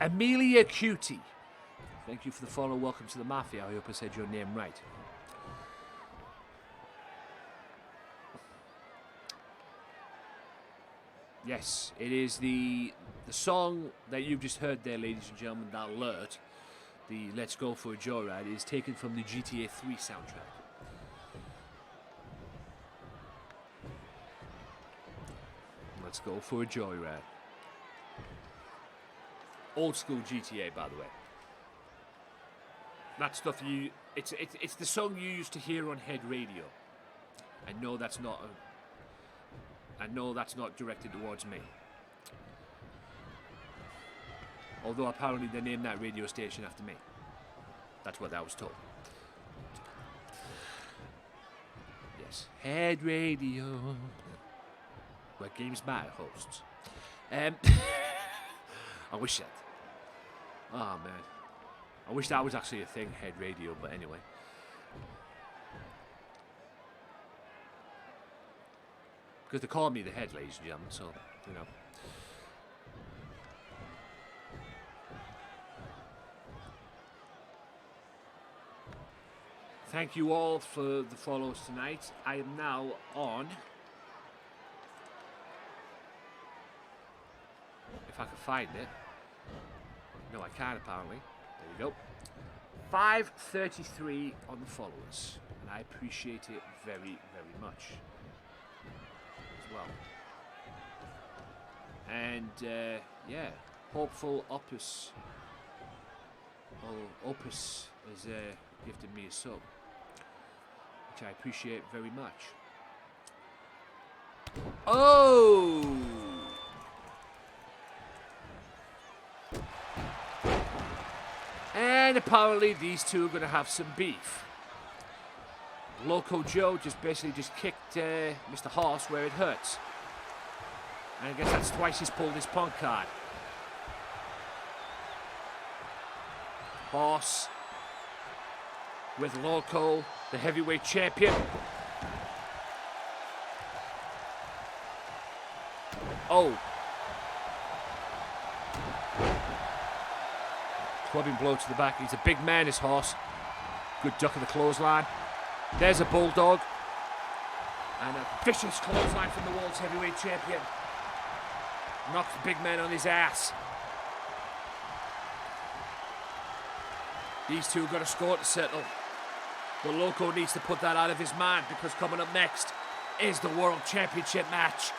Amelia Cutie. Thank you for the follow. Welcome to the Mafia. I hope I said your name right. Yes, it is the song that you've just heard there, ladies and gentlemen, that alert, the Let's Go for a Joyride, is taken from the GTA 3 soundtrack. Let's go for a joyride. Old school GTA, by the way. That stuff it's the song you used to hear on Head Radio. I know that's not directed towards me. Although apparently they named that radio station after me. That's what I was told. Yes, Head Radio, where Gamesmatter hosts. I wish that. Oh man, I wish that was actually a thing, Head Radio. But anyway. Because they call me the Head, ladies and gentlemen, so, you know. Thank you all for the follows tonight. I am now on, if I can find it. No, I can't apparently. There you go. 533 on the followers. And I appreciate it very, very much. Well. And yeah, hopeful Opus. Oh, Opus has gifted me a sub, which I appreciate very much. Oh! And apparently these two are going to have some beef. Loco Joe just kicked Mr. Horse where it hurts. And I guess that's twice he's pulled his punk card. Horse with Loco, the heavyweight champion. Oh. Clubbing blow to the back. He's a big man, his Horse. Good duck of the clothesline. There's a bulldog. And a vicious clothesline from the world's heavyweight champion. Knocks the big man on his ass. These two got a score to settle. But Loco needs to put that out of his mind, because coming up next is the World Championship match.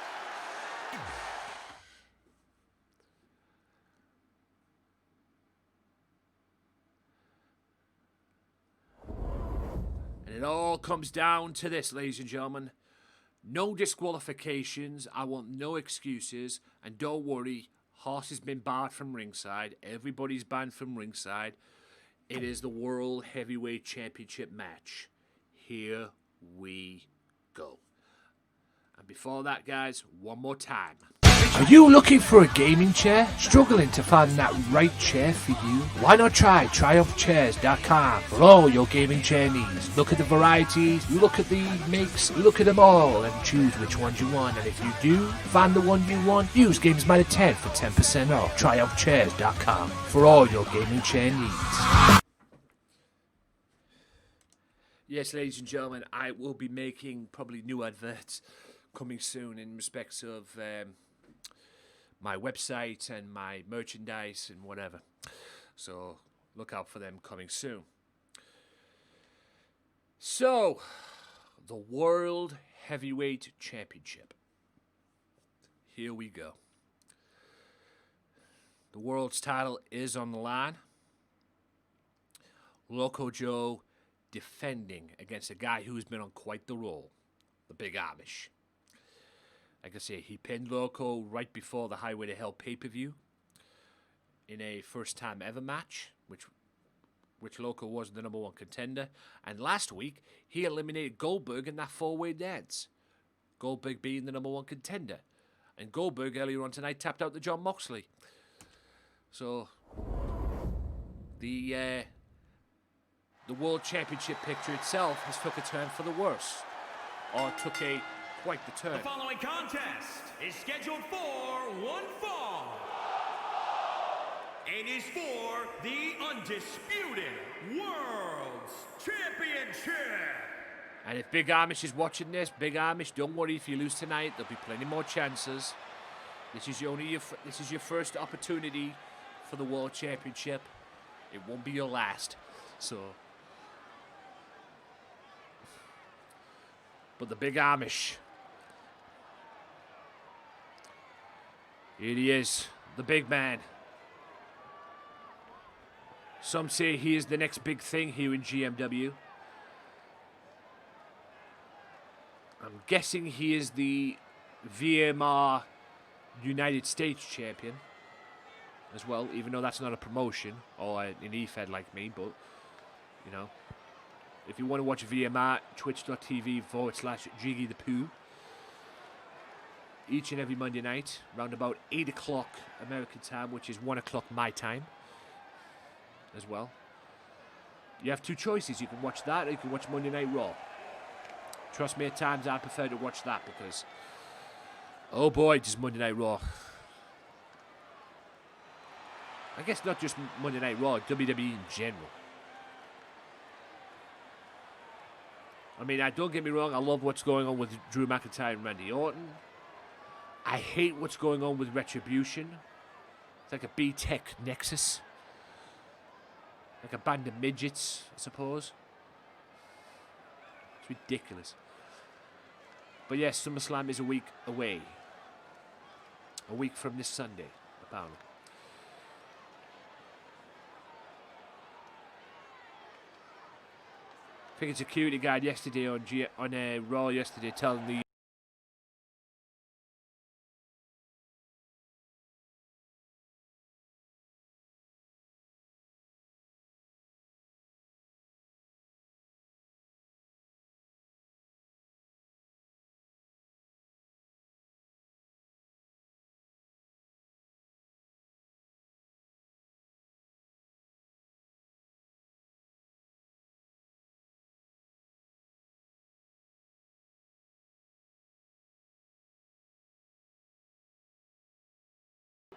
And it all comes down to this, ladies and gentlemen. No disqualifications. I want no excuses. And don't worry, Horse has been barred from ringside. Everybody's banned from ringside. It is the World Heavyweight Championship match. Here we go. And before that, guys, one more time. Are you looking for a gaming chair? Struggling to find that right chair for you? Why not try TriumphChairs.com for all your gaming chair needs. Look at the varieties, look at the makes, look at them all and choose which ones you want. And if you do find the one you want, use Gamesmatter 10 for 10% off. TriumphChairs.com for all your gaming chair needs. Yes, ladies and gentlemen, I will be making probably new adverts coming soon in respects of my website and my merchandise and whatever. So look out for them coming soon. So, the World Heavyweight Championship. Here we go. The world's title is on the line. Loco Joe defending against a guy who's been on quite the roll, the Big Amish. Like I say, he pinned Loco right before the Highway to Hell pay-per-view in a first-time ever match, which Loco was the number 1 contender. And last week, he eliminated Goldberg in that 4-way dance. Goldberg being the number 1 contender. And Goldberg earlier on tonight tapped out to John Moxley. So, the World Championship picture itself has took a turn for the worse. Or took quite the turn. The following contest is scheduled for one fall. And is for the undisputed World's Championship. And if Big Amish is watching this, Big Amish, don't worry if you lose tonight. There'll be plenty more chances. This is your first opportunity for the World Championship. It won't be your last. So, but the Big Amish. Here he is, the big man. Some say he is the next big thing here in GMW. I'm guessing he is the VMR United States champion as well, even though that's not a promotion or an EFED like me, but, you know, if you want to watch VMR, twitch.tv/Jiggy the Pooh. Each and every Monday night, around about 8 o'clock American time, which is 1 o'clock my time as well. You have 2 choices. You can watch that or you can watch Monday Night Raw. Trust me, at times I prefer to watch that because, oh boy, does Monday Night Raw. I guess not just Monday Night Raw, WWE in general. I mean, don't get me wrong, I love what's going on with Drew McIntyre and Randy Orton. I hate what's going on with Retribution. It's like a B-Tech Nexus. Like a band of midgets, I suppose. It's ridiculous. But yes, SummerSlam is a week away. A week from this Sunday, apparently. I think it's a security guard yesterday on Raw yesterday telling the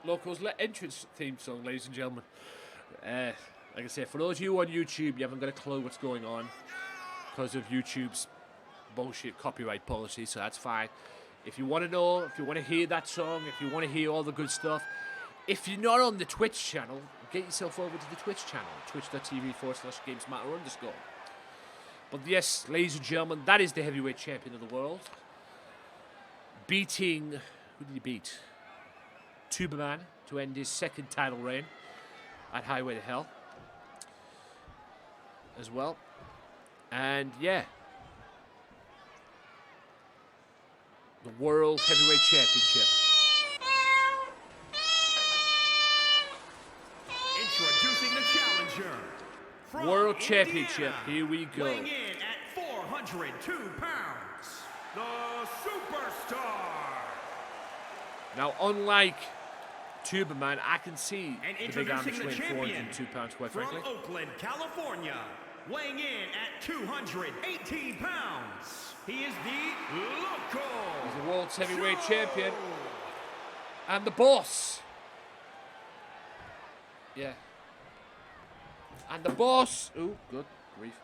Loco's entrance theme song, ladies and gentlemen. Like I said, for those of you on YouTube, you haven't got a clue what's going on because of YouTube's bullshit copyright policy, so that's fine. If you want to know, if you want to hear that song, if you want to hear all the good stuff, if you're not on the Twitch channel, get yourself over to the Twitch channel, twitch.tv/Gamesmatter_. But yes, ladies and gentlemen, that is the heavyweight champion of the world. Beating, who did he beat? Tuberman to end his second title reign at Highway to Hell as well. And yeah, the World Heavyweight Championship. Introducing the challenger from World Indiana, Championship, here we go. Weighing in at 402 pounds, the Superstar. Now, unlike Tuberman, I can see And the Big Amish introducing the weighing champion 402 pounds, quite from frankly. Oakland, California, weighing in at 218 pounds. He is the Loco. He's the world's heavyweight champion. And the boss. Yeah. And the boss. Oh, good grief.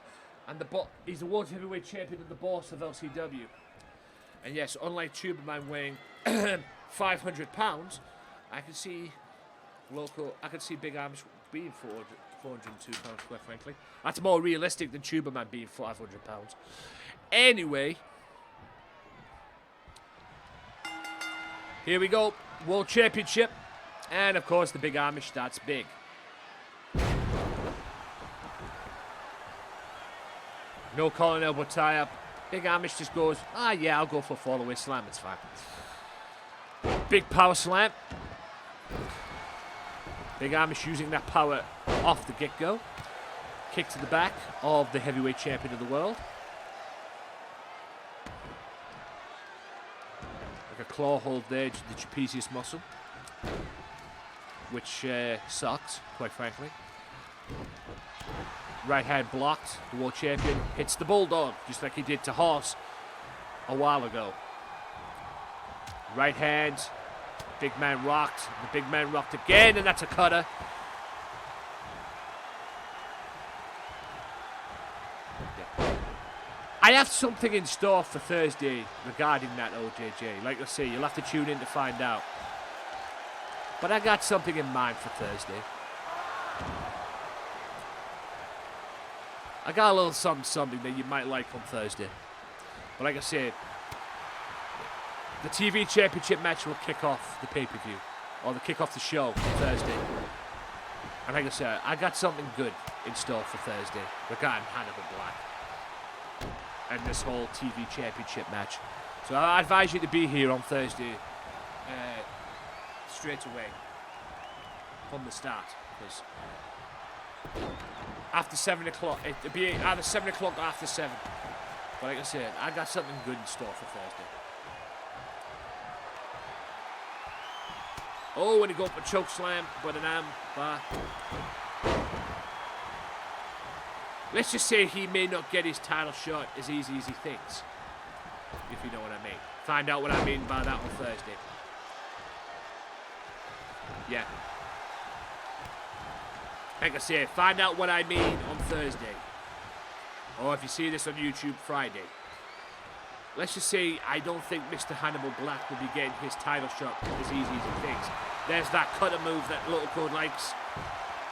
And he's the world's heavyweight champion and the boss of LCW. And yes, unlike Tuberman weighing 500 pounds, I can see Loco. I can see Big Amish being 402 pounds, quite frankly. That's more realistic than Tuberman being 500 pounds. Anyway, here we go. World Championship. And, of course, the big Amish starts big. No calling elbow tie-up. Big Amish just goes, yeah, I'll go for a fall-away slam. It's fine. Big power slam. Big Amish using that power off the get-go. Kick to the back of the heavyweight champion of the world. Like a claw hold there, the trapezius muscle. Which sucks, quite frankly. Right hand blocked. The world champion hits the bulldog, just like he did to Horse a while ago. Right hand. Big man rocked. The big man rocked again, and that's a cutter. Yeah. I have something in store for Thursday regarding that OJJ. Like I say, you'll have to tune in to find out. But I got something in mind for Thursday. I got a little something that you might like on Thursday. But like I said, the TV championship match will kick off the pay-per-view. Or the kick off the show on Thursday. And like I said, I got something good in store for Thursday regarding Hannibal Black. And this whole TV championship match. So I advise you to be here on Thursday straight away. From the start. Because after 7 o'clock, it'll be either 7 o'clock or after 7. But like I said, I got something good in store for Thursday. Oh, and he go for choke slam, but an arm bar. Let's just say he may not get his title shot as easy as he thinks. If you know what I mean. Find out what I mean by that on Thursday. Yeah. Like I said, find out what I mean on Thursday. Or if you see this on YouTube, Friday. Let's just say I don't think Mr. Hannibal Black will be getting his title shot as easy as he thinks. There's that cutter move that Loco likes.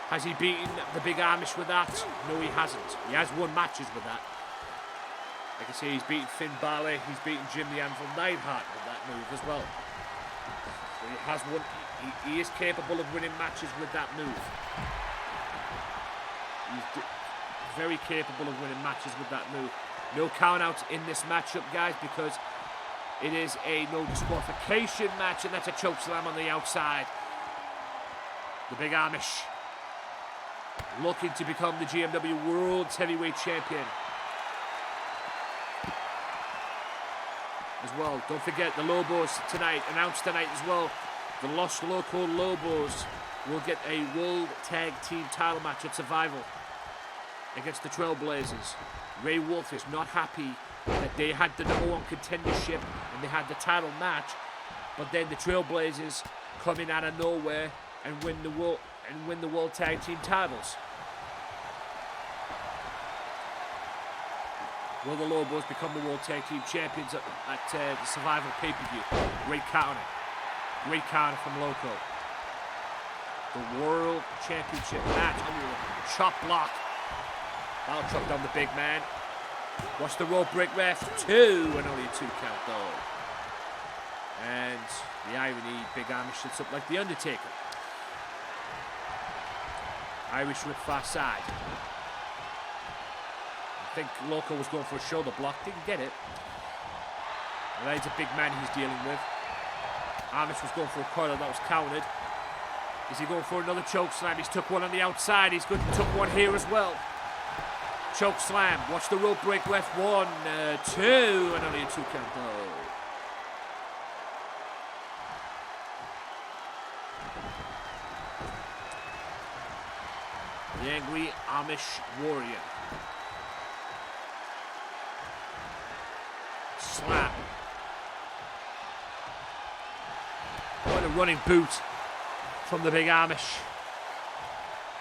Has he beaten the big Amish with that? No, he hasn't. He has won matches with that. Like I say, he's beaten Finn Balor. He's beaten Jim the Anvil Neidhart with that move as well. So he has won. He is capable of winning matches with that move. He's very capable of winning matches with that move. No count-outs in this matchup, guys, because it is a no disqualification match, and that's a choke slam on the outside. The big Amish looking to become the GMW World's Heavyweight Champion. As well, don't forget the Lobos tonight, announced tonight as well. The Los Loco Lobos will get a World Tag Team title match at Survival against the Trailblazers. Ray Wolf is not happy that they had the #1 contendership and they had the title match, but then the Trailblazers come in out of nowhere and win the World Tag Team titles. Will the Lobos become the World Tag Team Champions at the Survival pay-per-view? Great counter. Great counter from Loco. The World Championship match. Ooh, chop block. That'll chop down the big man. Watch the rope break, ref. 2 and only a 2 count though. And the irony, big Amish sits up like the Undertaker. Irish whip far side. I think Loco was going for a shoulder block, didn't get it. Well, that's a big man he's dealing with. Amish was going for a corner that was countered. Is he going for another choke slam? He's took one on the outside. He's good. Took one here as well. Choke slam. Watch the rope break, ref. 1, 2, and only a 2 count though. The angry Amish warrior. Slap. What a running boot from the big Amish.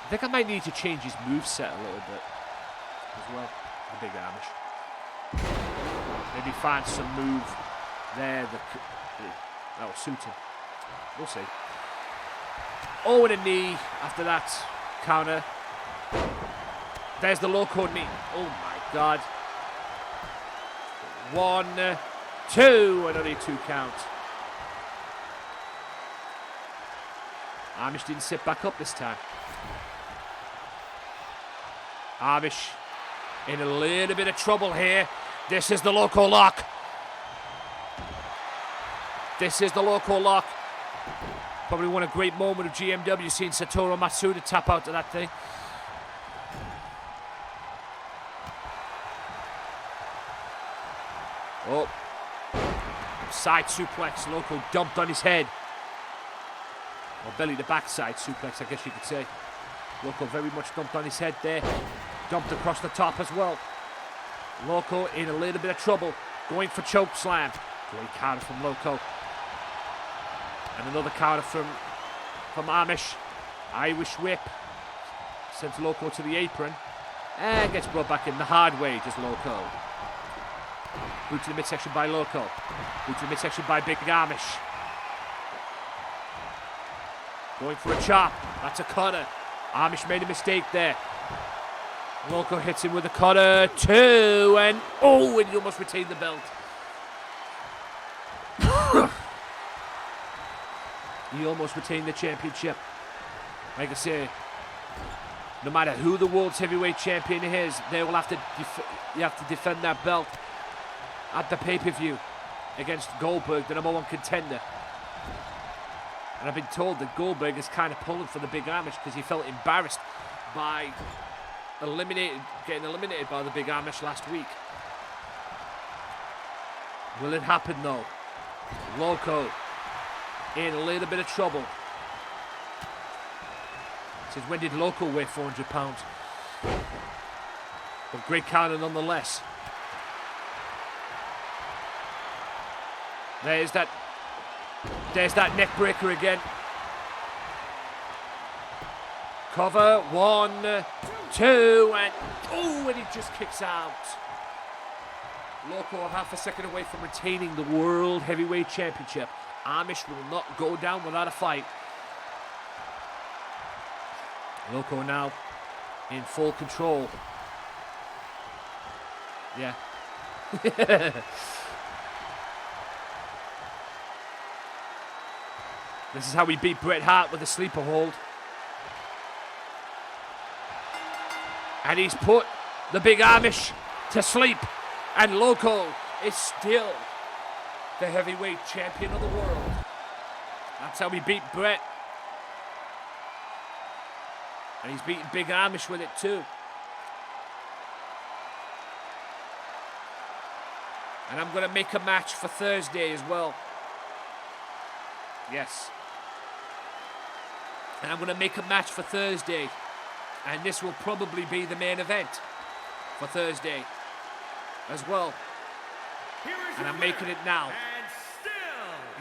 I think I might need to change his moveset a little bit as well. The big Amish. Maybe find some move there that will suit him. We'll see. Oh, and a knee after that counter. There's the Loco knee. Oh my God. 1, 2, and only 2 count. Amish didn't sit back up this time. Amish in a little bit of trouble here. This is the Loco lock. This is the Loco lock. Probably one a great moment of GMW seeing Satoru Matsuda tap out to that thing. Oh. Side suplex. Loco dumped on his head. Or belly to backside suplex, I guess you could say. Loco very much dumped on his head there. Dumped across the top as well. Loco in a little bit of trouble. Going for choke slam. Great counter from Loco. And another counter from Amish. Irish whip. Sends Loco to the apron. And gets brought back in the hard way, just Loco. Boot to the midsection by Loco. Boot to the midsection by Big Amish. Going for a chop. That's a cutter. Amish made a mistake there. Loco hits him with a cutter. 2, and oh, and he almost retained the belt. He almost retained the championship. Like I say, no matter who the world's heavyweight champion is, they will have to defend that belt at the pay-per-view against Goldberg, the #1 contender. And I've been told that Goldberg is kind of pulling for the Big Amish because he felt embarrassed by getting eliminated by the Big Amish last week. Will it happen though? Loco in a little bit of trouble. Says, when did Loco weigh 400 pounds? But great counter nonetheless. There's that neck breaker again. Cover, 1, 2, and oh, and he just kicks out. Loco half a second away from retaining the World Heavyweight Championship. Amish will not go down without a fight. Loco now in full control. Yeah. This is how we beat Bret Hart with a sleeper hold. And he's put the Big Amish to sleep. And Loco is still the heavyweight champion of the world. That's how we beat Bret. And he's beating Big Amish with it too. And I'm going to make a match for Thursday as well. Yes. And I'm going to make a match for Thursday. And this will probably be the main event for Thursday as well. And I'm making it now.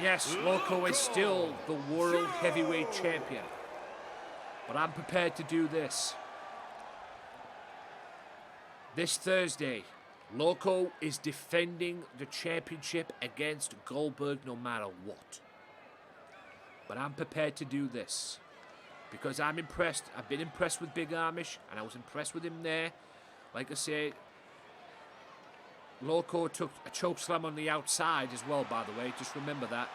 Yes, Loco is still the World Heavyweight Champion. But I'm prepared to do this. This Thursday, Loco is defending the championship against Goldberg no matter what. But I'm prepared to do this. Because I'm impressed. I've been impressed with Big Amish, and I was impressed with him there. Like I say, Loco took a choke slam on the outside as well, by the way. Just remember that.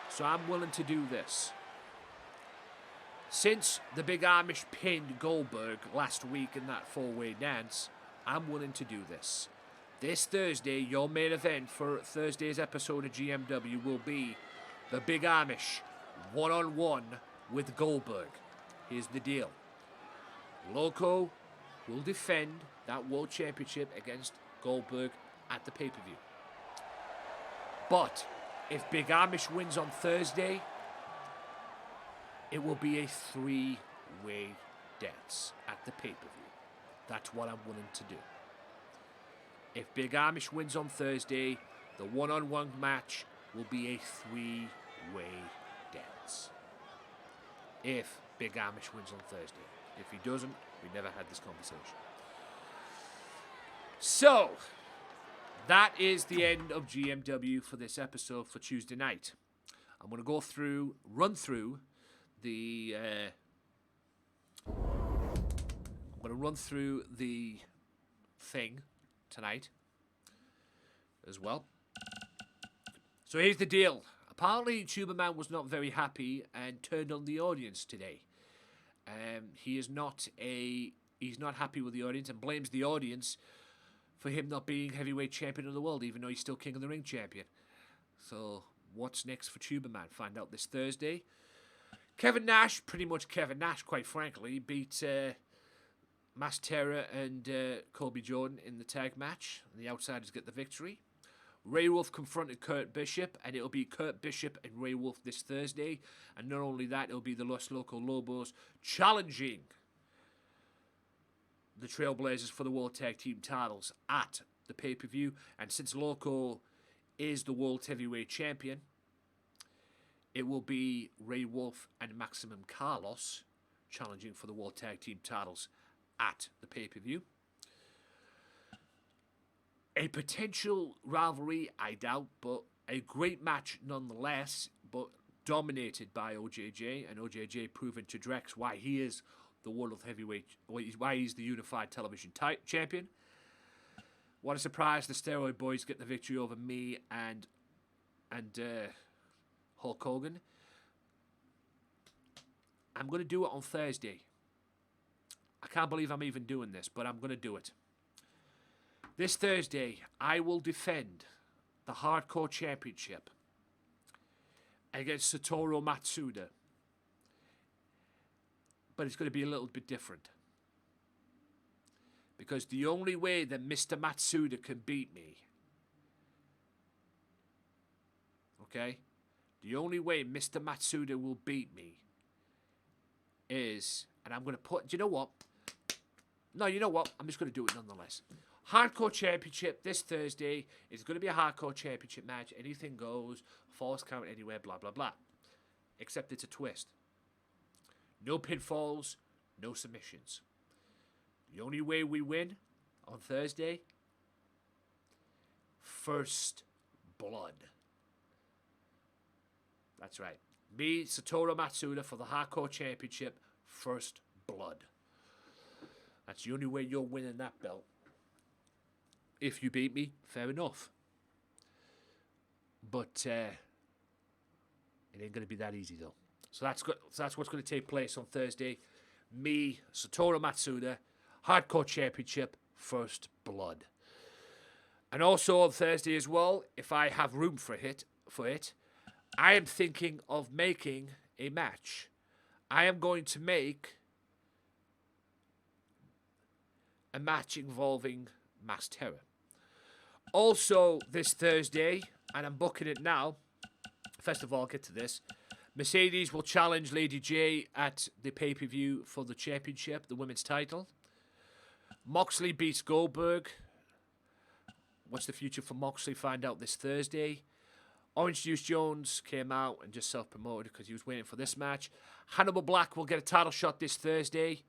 So I'm willing to do this. Since the Big Amish pinned Goldberg last week in that four-way dance, I'm willing to do this. This Thursday, your main event for Thursday's episode of GMW will be the Big Amish one-on-one with Goldberg. Here's the deal. Loco will defend that World Championship against Goldberg at the pay-per-view. But if Big Amish wins on Thursday, it will be a three-way dance at the pay-per-view. That's what I'm willing to do. If Big Amish wins on Thursday, the one-on-one match will be a three-way dance. If Big Amish wins on Thursday. If he doesn't, we never had this conversation. So, that is the end of GMW for this episode for Tuesday night. I'm going to run through the I'm going to run through the thing tonight as well. So here's the deal. Apparently, Tuberman was not very happy and turned on the audience today. He's not happy with the audience and blames the audience for him not being heavyweight champion of the world, even though he's still King of the Ring champion. So what's next for Tuberman? Find out this Thursday. Kevin Nash, pretty much Kevin Nash, quite frankly, beat Mass Terror and Colby Jordan in the tag match. And the Outsiders get the victory. Ray Wolf confronted Kurt Bishop, and it'll be Kurt Bishop and Ray Wolf this Thursday. And not only that, it'll be the Los Loco Lobos challenging the Trailblazers for the World Tag Team titles at the pay-per-view. And since Loco is the World Heavyweight Champion, it will be Ray Wolf and Maximum Carlos challenging for the World Tag Team titles at the pay-per-view. A potential rivalry, I doubt, but a great match nonetheless, but dominated by OJJ, and OJJ proven to Drex why he is the World Heavyweight, why he's the Unified Television Champion. What a surprise, the Steroid Boys get the victory over me and Hulk Hogan. I'm going to do it on Thursday. I can't believe I'm even doing this, but I'm going to do it. This Thursday, I will defend the Hardcore Championship against Satoru Matsuda. But it's going to be a little bit different. Because the only way that Mr. Matsuda can beat me, okay? The only way Mr. Matsuda will beat me is, and I'm going to put, do you know what? No, you know what? I'm just going to do it nonetheless. Hardcore Championship this Thursday. It's going to be a Hardcore Championship match. Anything goes. False count anywhere, blah, blah, blah. Except it's a twist. No pinfalls, no submissions. The only way we win on Thursday, first blood. That's right. Me, Satoru Matsuda, for the Hardcore Championship, first blood. That's the only way you're winning that belt. If you beat me, fair enough. But it ain't going to be that easy, though. So that's what's going to take place on Thursday. Me, Satoru Matsuda, Hardcore Championship, first blood. And also on Thursday as well, if I have room for it, I am thinking of making a match. I am going to make a match involving Mass Terror. Also this Thursday, and I'm booking it now. First of all, I'll get to this. Mercedes will challenge Lady J at the pay-per-view for the championship, the women's title. Moxley beats Goldberg. What's the future for Moxley? Find out this Thursday. Orange Juice Jones came out and just self-promoted because he was waiting for this match. Hannibal Black will get a title shot this Thursday.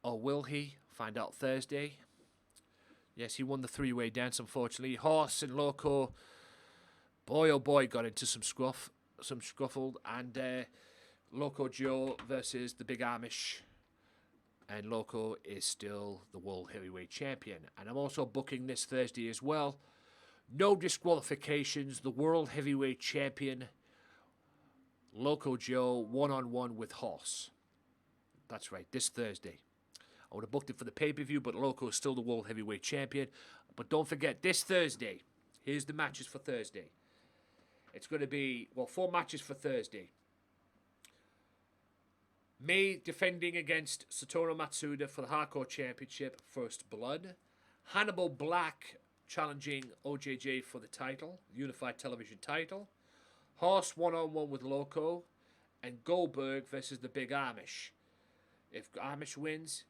Or will he? Find out Thursday. Yes, he won the three-way dance, unfortunately. Horse and Loco, boy oh boy, got into some scuffle. And Loco Joe versus the Big Amish. And Loco is still the World Heavyweight Champion. And I'm also booking this Thursday as well. No disqualifications. The World Heavyweight Champion, Loco Joe, one-on-one with Horse. That's right, this Thursday. I would have booked it for the pay-per-view, but Loco is still the World Heavyweight Champion. But don't forget, this Thursday, here's the matches for Thursday. It's going to be, 4 matches for Thursday. Me defending against Satoru Matsuda for the Hardcore Championship, First Blood. Hannibal Black challenging OJJ for the title, Unified Television title. Horse one-on-one with Loco. And Goldberg versus the Big Amish. If Amish wins,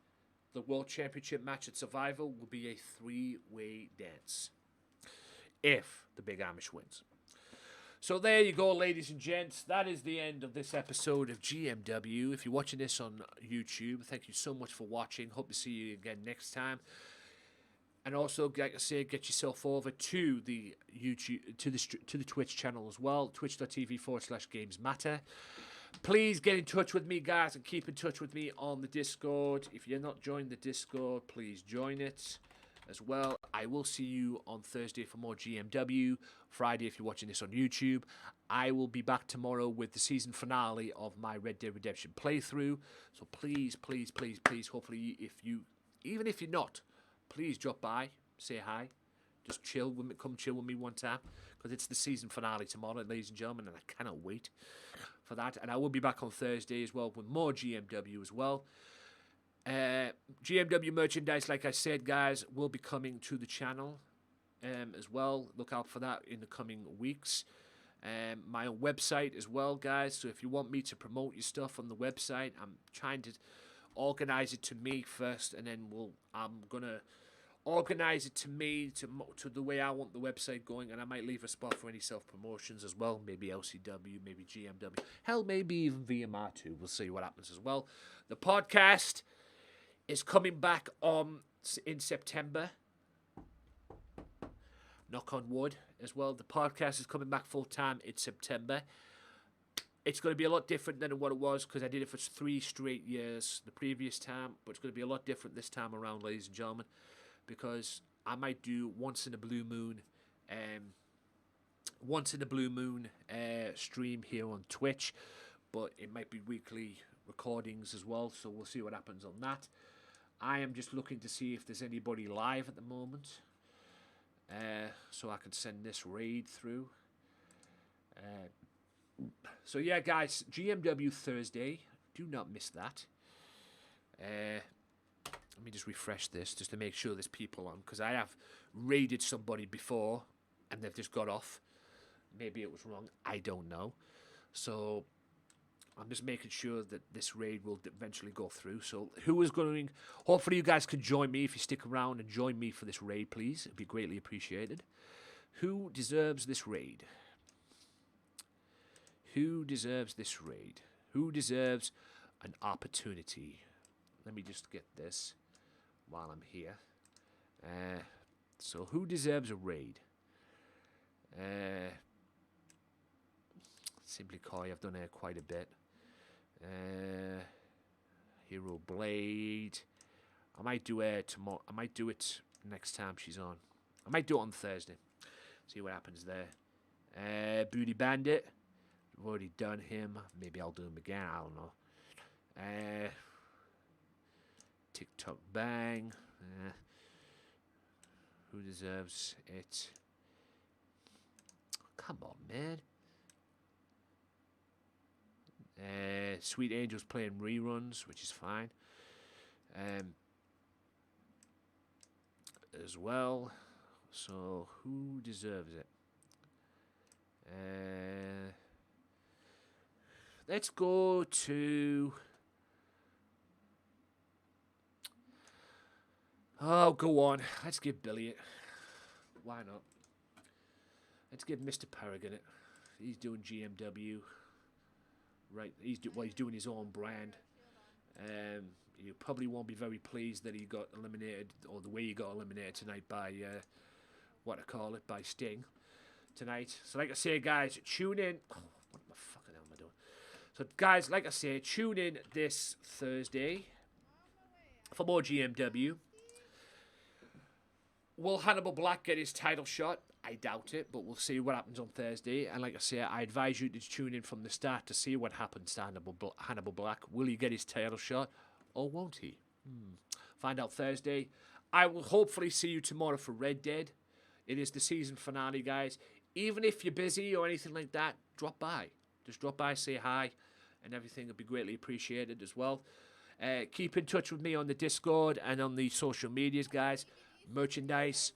the World Championship match at Survival will be a 3-way dance. If the Big Amish wins. So there you go, ladies and gents. That is the end of this episode of GMW. If you're watching this on YouTube, thank you so much for watching. Hope to see you again next time. And also, like I say, get yourself over to the YouTube, to the Twitch channel as well. Twitch.tv/Gamesmatter. Please get in touch with me, guys, and keep in touch with me on the Discord. If you're not joined the Discord, please join it as well. I will see you on Thursday for more GMW. Friday, if you're watching this on YouTube. I will be back tomorrow with the season finale of my Red Dead Redemption playthrough. So please, please, please, please, hopefully, even if you're not, please drop by, say hi. Just chill with me, come chill with me one time, because it's the season finale tomorrow, ladies and gentlemen, and I cannot wait for that. And I will be back on Thursday as well with more GMW as well. GMW merchandise, like I said, guys, will be coming to the channel as well. Look out for that in the coming weeks. My own website as well, guys. So if you want me to promote your stuff on the website, I'm trying to organize it to me first, and then I'm gonna organize it to me to the way I want the website going, and I might leave a spot for any self promotions as well. Maybe LCW, maybe GMW, hell, maybe even VMR2. We'll see what happens as well. The podcast is coming back in September. Knock on wood as well. The podcast is coming back full time in September. It's going to be a lot different than what it was, because I did it for 3 straight years the previous time, but it's going to be a lot different this time around, ladies and gentlemen, because I might do once in a blue moon stream here on Twitch, but it might be weekly recordings as well, so we'll see what happens on that. I am just looking to see if there's anybody live at the moment, so I can send this raid through. So yeah, guys, GMW Thursday, do not miss that. Let me just refresh this just to make sure there's people on, because I have raided somebody before and they've just got off. Maybe it was wrong, I don't know. So I'm just making sure that this raid will eventually go through. So who is going? Hopefully you guys can join me if you stick around and join me for this raid, please. It'd be greatly appreciated. Who deserves this raid? Who deserves this raid? Who deserves an opportunity? Let me just get this while I'm here. So who deserves a raid? Simply Koi, I've done her quite a bit. Hero Blade. I might do her tomorrow. I might do it next time she's on. I might do it on Thursday. See what happens there. Booty Bandit. I've already done him. Maybe I'll do him again. I don't know. TikTok Bang. Who deserves it? Come on, man. Sweet Angel's playing reruns, which is fine. As well. So, who deserves it? Let's go to... Oh, go on. Let's give Billy it. Why not? Let's give Mr. Paragon it. He's doing GMW. Right, he's doing his own brand. You probably won't be very pleased that he got eliminated, or the way he got eliminated tonight by, by Sting tonight. So like I say, guys, tune in. Oh, what the fucking hell am I doing? So guys, like I say, tune in this Thursday for more GMW. Will Hannibal Black get his title shot? I doubt it, but we'll see what happens on Thursday. And like I say, I advise you to tune in from the start to see what happens to Hannibal Black. Will he get his title shot, or won't he? Find out Thursday. I will hopefully see you tomorrow for Red Dead. It is the season finale, guys. Even if you're busy or anything like that, drop by. Just drop by, say hi, and everything would be greatly appreciated as well. Keep in touch with me on the Discord and on the social medias, guys. Merchandise,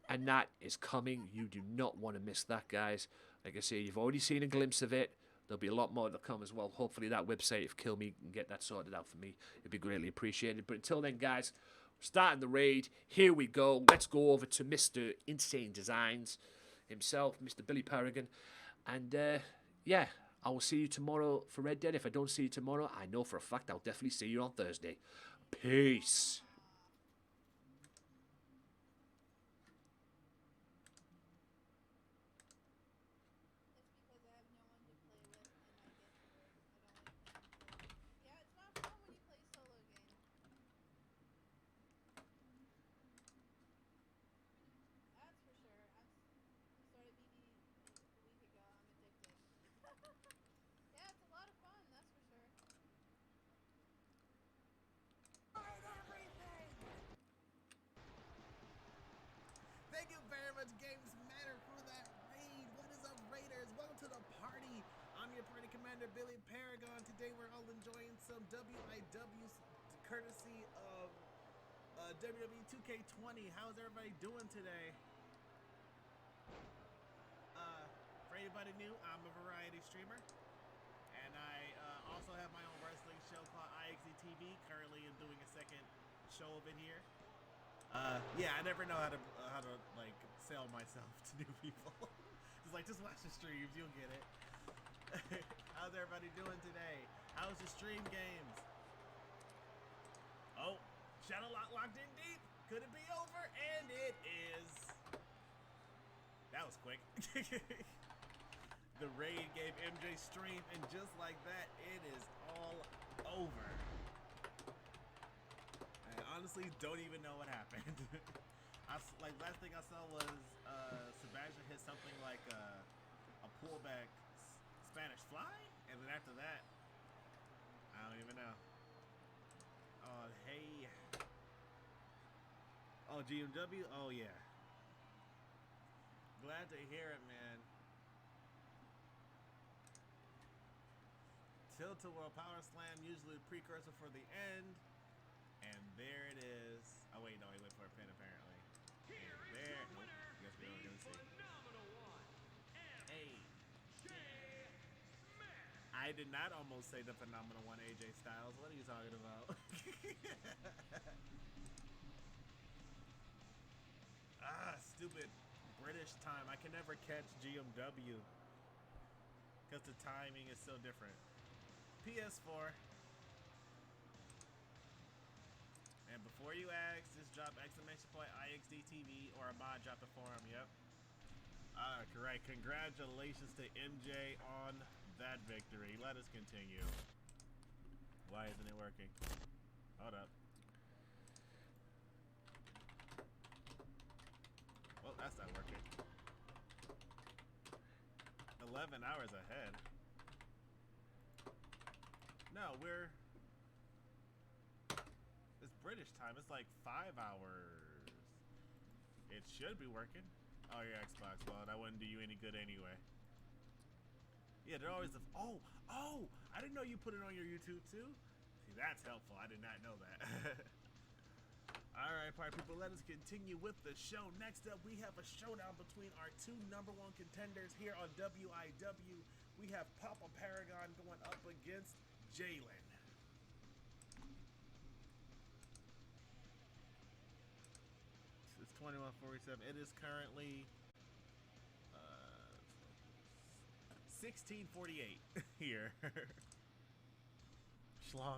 and that is coming. You do not want to miss that, guys. Like I say, you've already seen a glimpse of it. There'll be a lot more to come as well. Hopefully that website, if Kill Me can get that sorted out for me, it'd be greatly appreciated. But until then, guys, we're starting the raid. Here we go. Let's go over to Mr. Insane Designs himself, Mr. Billy Paragon. And, yeah, I will see you tomorrow for Red Dead. If I don't see you tomorrow, I know for a fact I'll definitely see you on Thursday. Peace. your party commander, Billy Paragon. Today we're all enjoying some WIWs courtesy of WWE 2K20. How's everybody doing today? For anybody new, I'm a variety streamer. And I also have my own wrestling show called IXDTV. Currently I'm doing a second show of it here. Yeah, I never know how to like sell myself to new people. It's like, just watch the streams, you'll get it. How's everybody doing today? How's the stream games? Oh, Shadowlock locked in deep. Could it be over? And it is. That was quick. The raid gave MJ stream, and just like that, it is all over. I honestly don't even know what happened. Last thing I saw was Sebastian hit something like a pullback Spanish fly, and then after that, I don't even know. Oh, hey. Oh, GMW? Oh, yeah. Glad to hear it, man. Tilt-a-whirl power slam, usually the precursor for the end. And there it is. Oh, wait, no, he went for a pin, apparently. And there. Nope. Guess we don't gonna see. Hey. I did not almost say the phenomenal one, AJ Styles. What are you talking about? Stupid British time. I can never catch GMW because the timing is so different. PS4. And before you ask, just drop exclamation point IXDTV or a mod drop the forum. Yep. Correct. Congratulations to MJ on that victory. Let us continue. Why isn't it working? Hold up. Well, that's not working. 11 hours ahead. No, it's British time. It's like 5 hours. It should be working. Oh, your Xbox. Well, that wouldn't do you any good anyway. Yeah, they're always the... Oh! I didn't know you put it on your YouTube too. See, that's helpful. I did not know that. Alright, party people, let us continue with the show. Next up, we have a showdown between our two #1 contenders here on WIW. We have Papa Paragon going up against Jalen. It's 21:47. It is currently 16:48 here. Schlong.